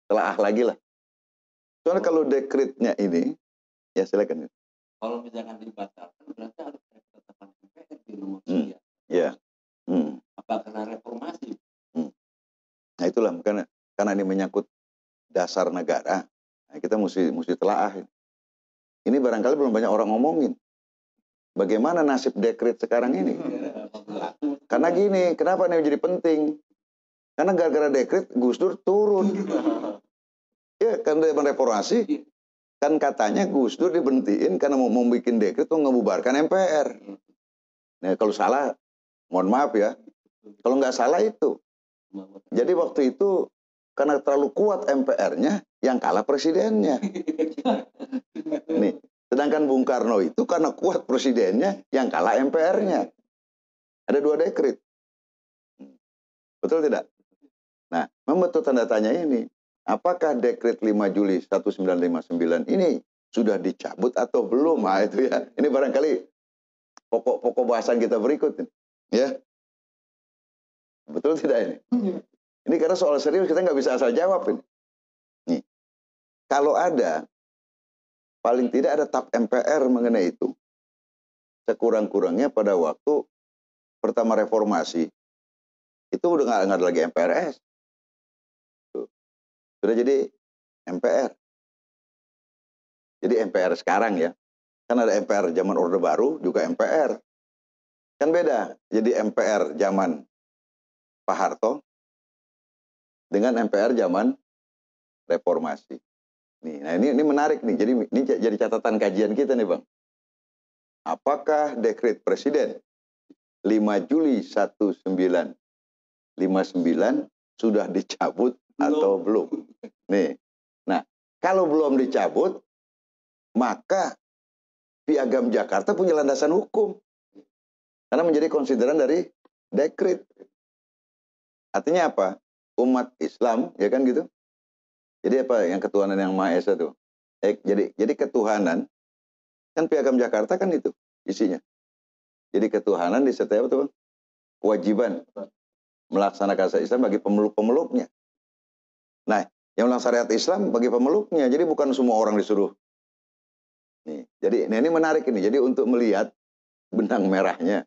B: telaah lagi lah. Soalnya kalau dekretnya ini, ya silakan.
C: Kalau misalkan dibatalkan, berarti harus ada ketetapan MPR di nomor sekian.
B: Ya.
C: Apa karena reformasi?
B: Nah itulah, karena ini menyangkut dasar negara, nah, kita mesti telaah. Ini barangkali belum banyak orang ngomongin. Bagaimana nasib dekret sekarang ini? Karena gini, kenapa ini menjadi penting? Karena gara-gara dekret Gus Dur turun. Ya, kan dia reformasi. Kan katanya Gus Dur diberhentiin karena mau bikin dekret tuh ngebubarkan MPR. Nah, kalau salah, mohon maaf ya. Kalau nggak salah itu. Jadi waktu itu karena terlalu kuat MPR-nya, yang kalah presidennya. Nih, sedangkan Bung Karno itu karena kuat presidennya, yang kalah MPR-nya. Ada 2 dekret. Betul tidak? Nah, membentuk tanda tanya ini. Apakah dekret 5 Juli 1959 ini sudah dicabut atau belum? Nah, itu ya. Ini barangkali pokok bahasan kita berikut. Ya. Betul tidak ini? Ini karena soal serius kita nggak bisa asal jawab ini. Nih, kalau ada, paling tidak ada tap MPR mengenai itu. Sekurang-kurangnya pada waktu pertama reformasi, itu udah nggak ada lagi MPRS. Sudah jadi MPR. Jadi MPR sekarang ya. Kan ada MPR zaman Orde Baru, juga MPR. Kan beda. Jadi MPR zaman Pak Harto dengan MPR zaman reformasi. Nih, nah ini menarik nih. Jadi ini jadi catatan kajian kita nih, Bang. Apakah dekret presiden 5 Juli 1959 sudah dicabut atau belum? Nih. Nah, kalau belum dicabut, maka Piagam Jakarta punya landasan hukum. Karena menjadi konsideran dari dekret. Artinya apa? Umat Islam, ya kan gitu, Jadi apa yang ketuhanan yang Maha Esa itu? Jadi ketuhanan kan Piagam Jakarta kan itu isinya. Jadi ketuhanan di setiap itu kewajiban melaksanakan syariat Islam bagi pemeluk-pemeluknya. Nah, yang melaksanakan syariat Islam bagi pemeluknya. Jadi bukan semua orang disuruh. Nih, jadi ini menarik ini. Jadi untuk melihat benang merahnya.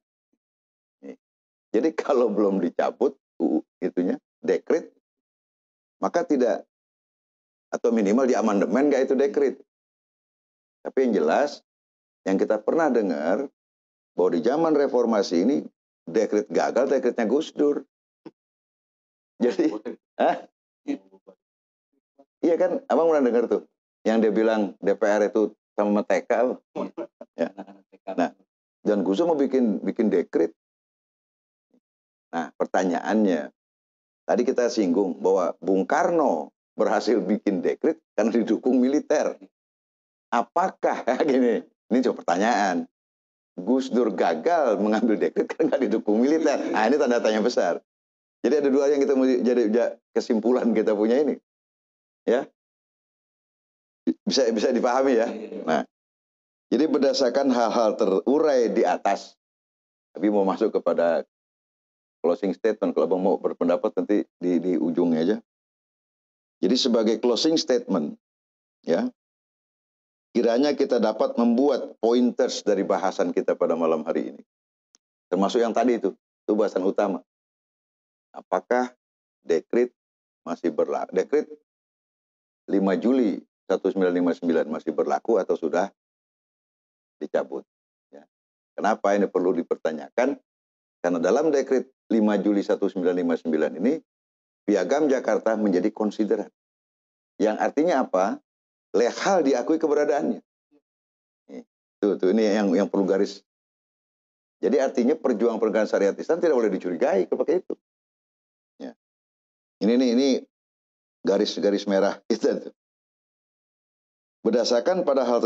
B: Nih. Jadi kalau belum dicabut itunya dekret, maka tidak atau minimal di amandemen nggak itu dekret. Tapi yang jelas yang kita pernah dengar bahwa di zaman reformasi ini dekret gagal, dekretnya Gus Dur. Jadi, iya kan, abang pernah dengar tuh, yang dia bilang DPR itu sama TK, ya. Nah, dan Gus Dur mau bikin dekret. Nah, pertanyaannya, tadi kita singgung bahwa Bung Karno berhasil bikin dekret karena didukung militer. Apakah gini? Ini coba pertanyaan. Gus Dur gagal mengambil dekret karena nggak didukung militer. Nah, ini tanda tanya besar. Jadi ada dua yang kita mau jadi kesimpulan kita punya ini, ya bisa dipahami ya. Nah, jadi berdasarkan hal-hal terurai di atas, tapi mau masuk kepada closing statement. Kalau abang mau berpendapat nanti di ujungnya aja. Jadi sebagai closing statement, ya, kiranya kita dapat membuat pointers dari bahasan kita pada malam hari ini. Termasuk yang tadi itu bahasan utama. Apakah dekret masih berlaku? Dekret 5 Juli 1959 masih berlaku atau sudah dicabut? Ya. Kenapa ini perlu dipertanyakan? Karena dalam dekret 5 Juli 1959 ini, Piagam Jakarta menjadi konsideran. Yang artinya apa? Legal diakui keberadaannya. Tuh ini yang perlu garis. Jadi artinya perjuangan syariat Islam tidak boleh dicurigai kalau pakai itu. Ya. Ini garis merah kita tuh. Berdasarkan pada hal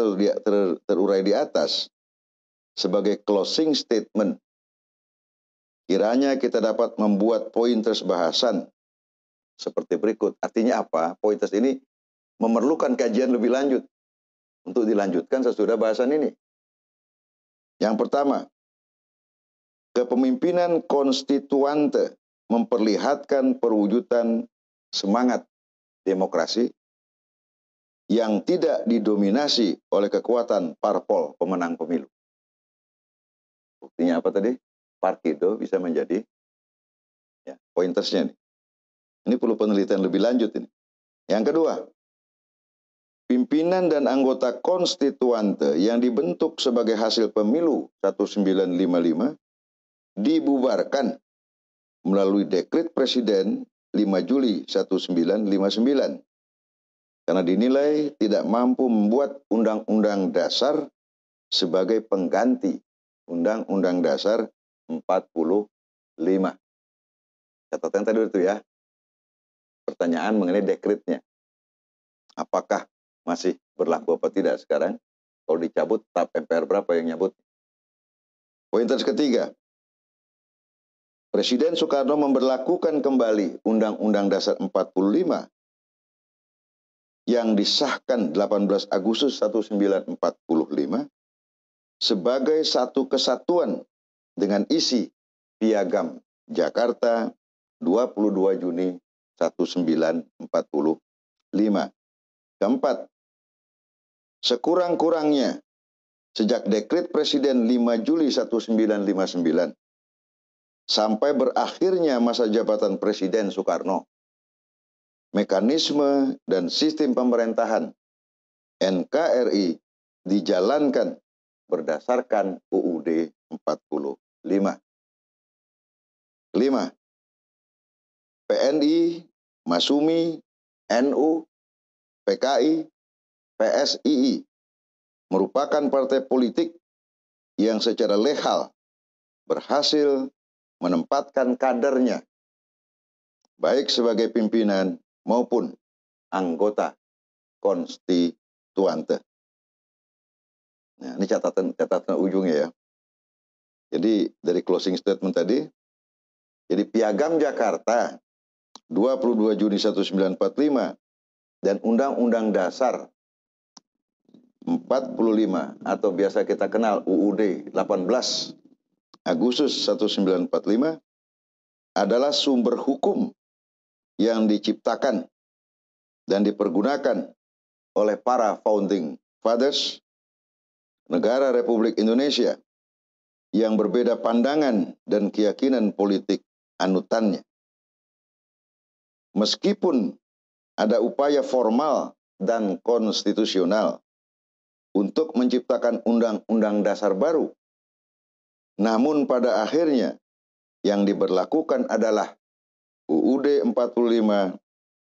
B: terurai di atas, sebagai closing statement, kiranya kita dapat membuat pointers bahasan seperti berikut. Artinya apa? Pointers ini memerlukan kajian lebih lanjut untuk dilanjutkan sesudah bahasan ini. Yang pertama, kepemimpinan konstituante memperlihatkan perwujudan semangat demokrasi yang tidak didominasi oleh kekuatan parpol pemenang pemilu. Buktinya apa tadi? Parkido bisa menjadi ya, pointersnya nih. Ini perlu penelitian lebih lanjut ini. Yang kedua, pimpinan dan anggota konstituante yang dibentuk sebagai hasil pemilu 1955 dibubarkan melalui dekret Presiden 5 Juli 1959 karena dinilai tidak mampu membuat Undang-Undang Dasar sebagai pengganti Undang-Undang Dasar 45. Catatan tadi itu ya. Pertanyaan mengenai dekretnya. Apakah masih berlaku apa tidak sekarang? Kalau dicabut, tahap MPR berapa yang nyabut? Pointers ketiga. Presiden Soekarno memberlakukan kembali Undang-Undang Dasar 45 yang disahkan 18 Agustus 1945 sebagai satu kesatuan dengan isi Piagam Jakarta 22 Juni 1945. Keempat, sekurang-kurangnya sejak dekret Presiden 5 Juli 1959 sampai berakhirnya masa jabatan Presiden Soekarno, mekanisme dan sistem pemerintahan NKRI dijalankan berdasarkan UUD 45. 5. PNI, Masumi, NU, PKI, PSII merupakan partai politik yang secara legal berhasil menempatkan kadernya baik sebagai pimpinan maupun anggota konstituante. Nah, ini catatan ujungnya ya. Jadi dari closing statement tadi, jadi Piagam Jakarta 22 Juni 1945 dan Undang-Undang Dasar 45 atau biasa kita kenal UUD 18 Agustus 1945 adalah sumber hukum yang diciptakan dan dipergunakan oleh para founding fathers negara Republik Indonesia yang berbeda pandangan dan keyakinan politik anutannya. Meskipun ada upaya formal dan konstitusional untuk menciptakan undang-undang dasar baru, namun pada akhirnya yang diberlakukan adalah UUD 45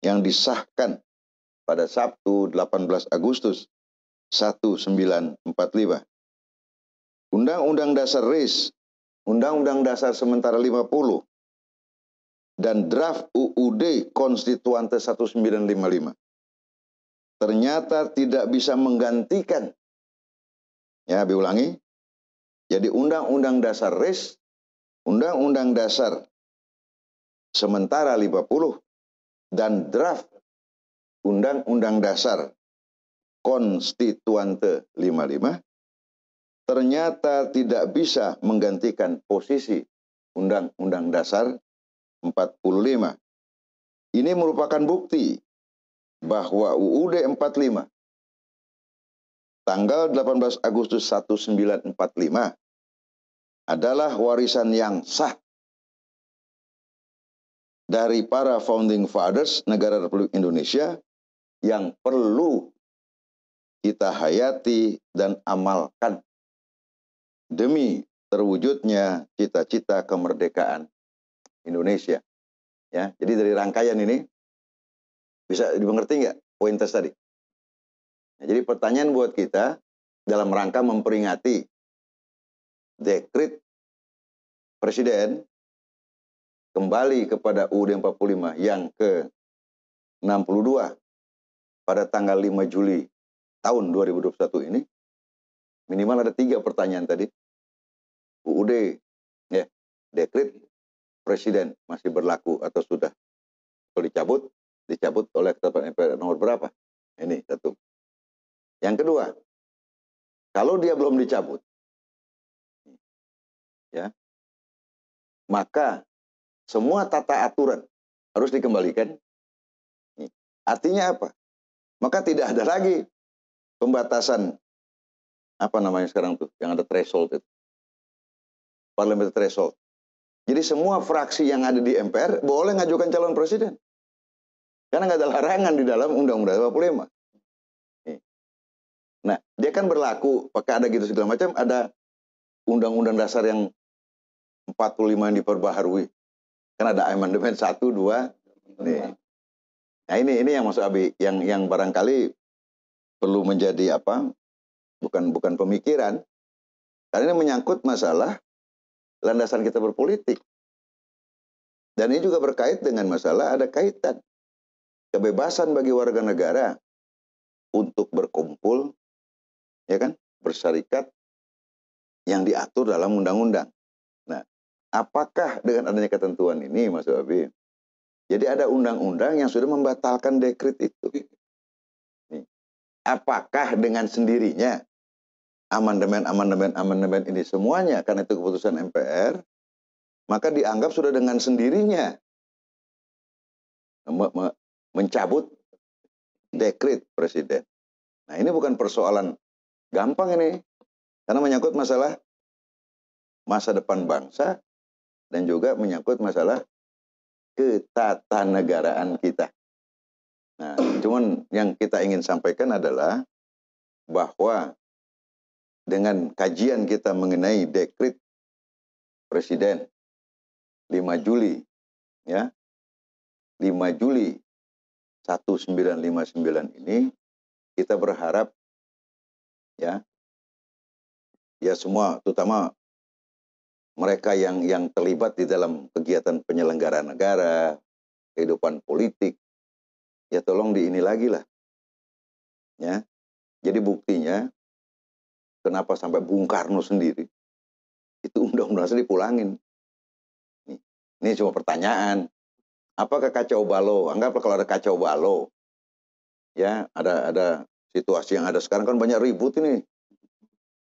B: yang disahkan pada Sabtu 18 Agustus 1945. Undang-Undang Dasar RIS, Undang-Undang Dasar Sementara 50, dan draft UUD Konstituante 1955 ternyata tidak bisa menggantikan. Ya, diulangi. Jadi Undang-Undang Dasar RIS, Undang-Undang Dasar Sementara 50, dan draft Undang-Undang Dasar Konstituante 55 ternyata tidak bisa menggantikan posisi Undang-Undang Dasar 45. Ini merupakan bukti bahwa UUD 45 tanggal 18 Agustus 1945 adalah warisan yang sah dari para founding fathers negara Republik Indonesia yang perlu kita hayati dan amalkan demi terwujudnya cita-cita kemerdekaan Indonesia. Ya, jadi dari rangkaian ini bisa dimengerti nggak poin tadi? Nah, jadi pertanyaan buat kita dalam rangka memperingati dekret Presiden kembali kepada UUD 45 yang ke-62 pada tanggal 5 Juli tahun 2021 ini, minimal ada 3 pertanyaan tadi. UUD, ya, dekret Presiden masih berlaku atau sudah? Kalau dicabut oleh Ketetapan MPR nomor berapa? Ini satu. Yang kedua, kalau dia belum dicabut, ya, maka semua tata aturan harus dikembalikan. Artinya apa? Maka tidak ada lagi pembatasan, apa namanya sekarang tuh, yang ada threshold itu. Parliamentary threshold. Jadi semua fraksi yang ada di MPR boleh ngajukan calon presiden. Karena nggak ada larangan di dalam Undang-Undang 45. Nah, dia kan berlaku, pakai ada gitu segala macam, ada Undang-Undang Dasar yang 45 yang diperbaharui. Kan ada amandemen 1, 2. Nih. Nah, ini yang maksud Abi, yang barangkali perlu menjadi apa? Bukan pemikiran. Karena ini menyangkut masalah landasan kita berpolitik. Dan ini juga berkait dengan masalah ada kaitan kebebasan bagi warga negara untuk berkumpul, ya kan, berserikat yang diatur dalam undang-undang. Nah, apakah dengan adanya ketentuan ini, Mas Abi, jadi ada undang-undang yang sudah membatalkan dekret itu? Nih. Apakah dengan sendirinya amandemen ini semuanya karena itu keputusan MPR, maka dianggap sudah dengan sendirinya mencabut dekret Presiden. Nah, ini bukan persoalan gampang ini, karena menyangkut masalah masa depan bangsa dan juga menyangkut masalah ketatanegaraan kita. Nah, cuman yang kita ingin sampaikan adalah bahwa dengan kajian kita mengenai dekret Presiden 5 Juli, ya, 5 Juli 1959 ini, kita berharap ya semua, terutama mereka yang terlibat di dalam kegiatan penyelenggaraan negara, kehidupan politik, ya tolong ini lagi lah. Ya. Jadi buktinya kenapa sampai Bung Karno sendiri itu undang-undang dipulangin. Ini cuma pertanyaan. Apakah kacau balau? Anggaplah kalau ada kacau balau. Ya, ada situasi yang ada sekarang kan banyak ribut ini.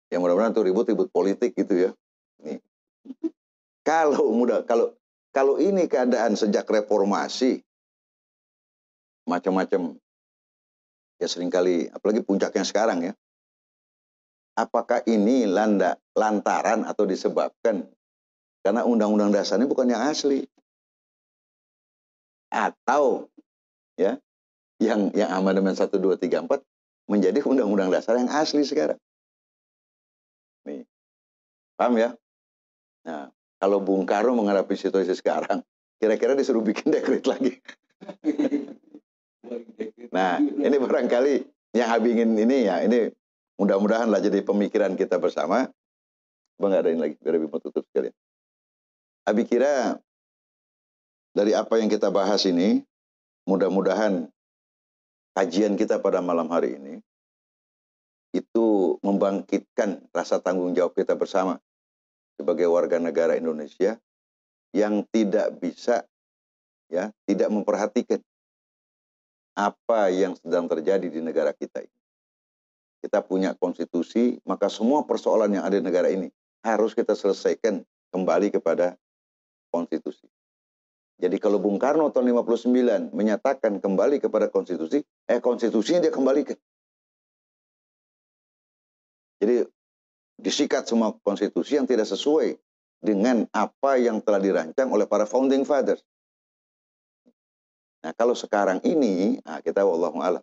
B: Yang mudah-mudahan tuh ribut politik gitu ya. Nih. Kalau ini keadaan sejak reformasi macam-macam ya seringkali apalagi puncaknya sekarang ya. Apakah ini lantaran atau disebabkan karena undang-undang dasarnya bukan yang asli atau ya yang amandemen 1 2 3 4 menjadi undang-undang dasar yang asli sekarang. Nih. Paham ya? Nah, kalau Bung Karno menghadapi situasi sekarang, kira-kira disuruh bikin dekret lagi. Nah, ini barangkali yang Abi ingin ini ya, ini mudah-mudahan lah jadi pemikiran kita bersama. Bang, ada ini lagi, biar Abi mau tutup sekalian. Abi kira dari apa yang kita bahas ini, mudah-mudahan kajian kita pada malam hari ini itu membangkitkan rasa tanggung jawab kita bersama sebagai warga negara Indonesia yang tidak bisa ya tidak memperhatikan apa yang sedang terjadi di negara kita ini. Kita punya konstitusi, maka semua persoalan yang ada di negara ini harus kita selesaikan kembali kepada konstitusi. Jadi kalau Bung Karno tahun 59 menyatakan kembali kepada konstitusi, konstitusinya dia kembalikan. Jadi disikat semua konstitusi yang tidak sesuai dengan apa yang telah dirancang oleh para founding fathers. Nah, kalau sekarang ini, kita wallahu a'lam.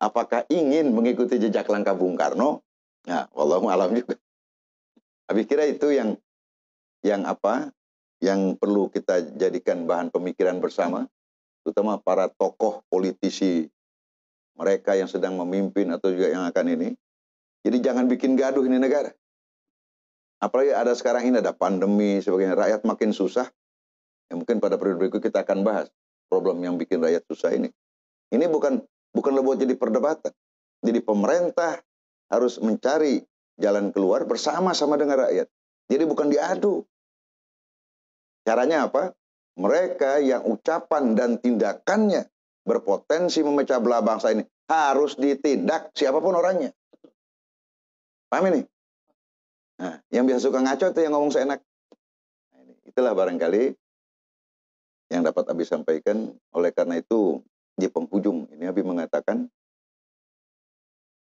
B: Apakah ingin mengikuti jejak langkah Bung Karno? Nah, wallahu a'lam juga. Habis kira itu yang apa? Yang perlu kita jadikan bahan pemikiran bersama, terutama para tokoh politisi mereka yang sedang memimpin atau juga yang akan ini. Jadi jangan bikin gaduh ini negara. Apalagi ada sekarang ini ada pandemi sebagainya, rakyat makin susah. Ya mungkin pada periode berikut kita akan bahas problem yang bikin rakyat susah ini. Ini bukan buat jadi perdebatan. Jadi pemerintah harus mencari jalan keluar bersama-sama dengan rakyat. Jadi bukan diadu. Caranya apa? Mereka yang ucapan dan tindakannya berpotensi memecah belah bangsa ini harus ditindak siapapun orangnya. Paham ini? Nah, yang biasa suka ngaco itu yang ngomong seenak. Nah, itulah barangkali yang dapat Abi sampaikan. Oleh karena itu, di penghujung ini Abi mengatakan,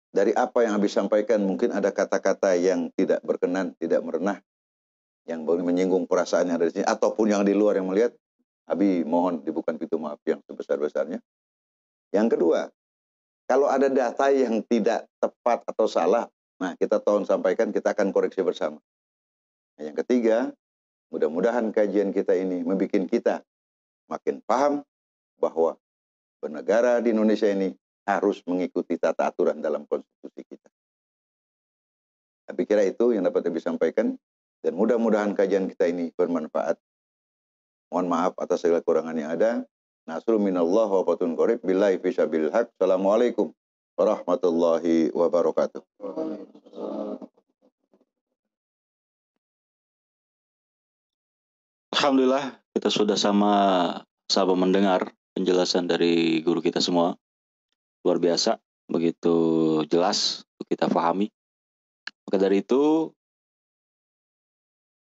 B: dari apa yang Abi sampaikan mungkin ada kata-kata yang tidak berkenan, tidak merenah, yang boleh menyinggung perasaan yang ada di sini, ataupun yang di luar yang melihat, Abi mohon dibuka pintu maaf yang sebesar-besarnya. Yang kedua, kalau ada data yang tidak tepat atau salah, nah kita tolong sampaikan, kita akan koreksi bersama. Nah, yang ketiga, mudah-mudahan kajian kita ini membuat kita makin paham bahwa bernegara di Indonesia ini harus mengikuti tata aturan dalam konstitusi kita. Tapi kira itu yang dapat Abi sampaikan, dan mudah-mudahan kajian kita ini bermanfaat. Mohon maaf atas segala kurangan yang ada. Nasrul minallah wa fatun qarib billahi fi sabilil haq. Assalamualaikum warahmatullahi wabarakatuh.
A: Alhamdulillah kita sudah sama mendengar penjelasan dari guru kita semua. Luar biasa, begitu jelas untuk kita pahami. Maka dari itu,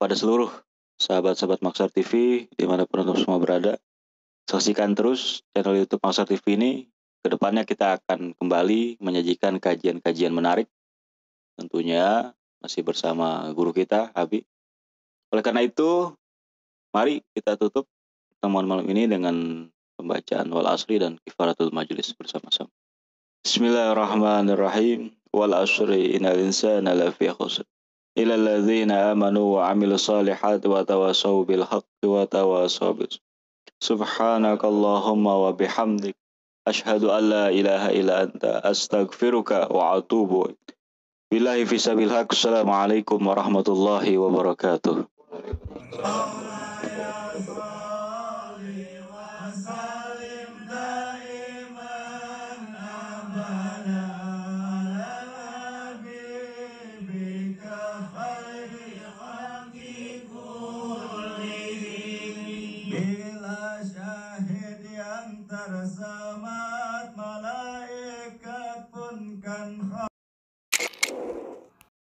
A: pada seluruh sahabat-sahabat Maksar TV dimanapun Anda semua berada, saksikan terus channel YouTube Maksar TV ini. Kedepannya kita akan kembali menyajikan kajian-kajian menarik, tentunya masih bersama guru kita, Abi. Oleh karena itu, mari kita tutup pertemuan malam ini dengan pembacaan wal asri dan kifaratul majlis bersama-sama. Bismillahirrahmanirrahim. Wal asri innal insana lafi khusr. Illa alladzina amanu wa amilus salihati wa tawasaw bil haqqi wa tawasaw bis. Subhanakallahumma wa bihamdik asyhadu an la ilaha illa anta astaghfiruka wa atubu ilaik. Billahi fi sabil haq. Assalamualaikum warahmatullahi wabarakatuh.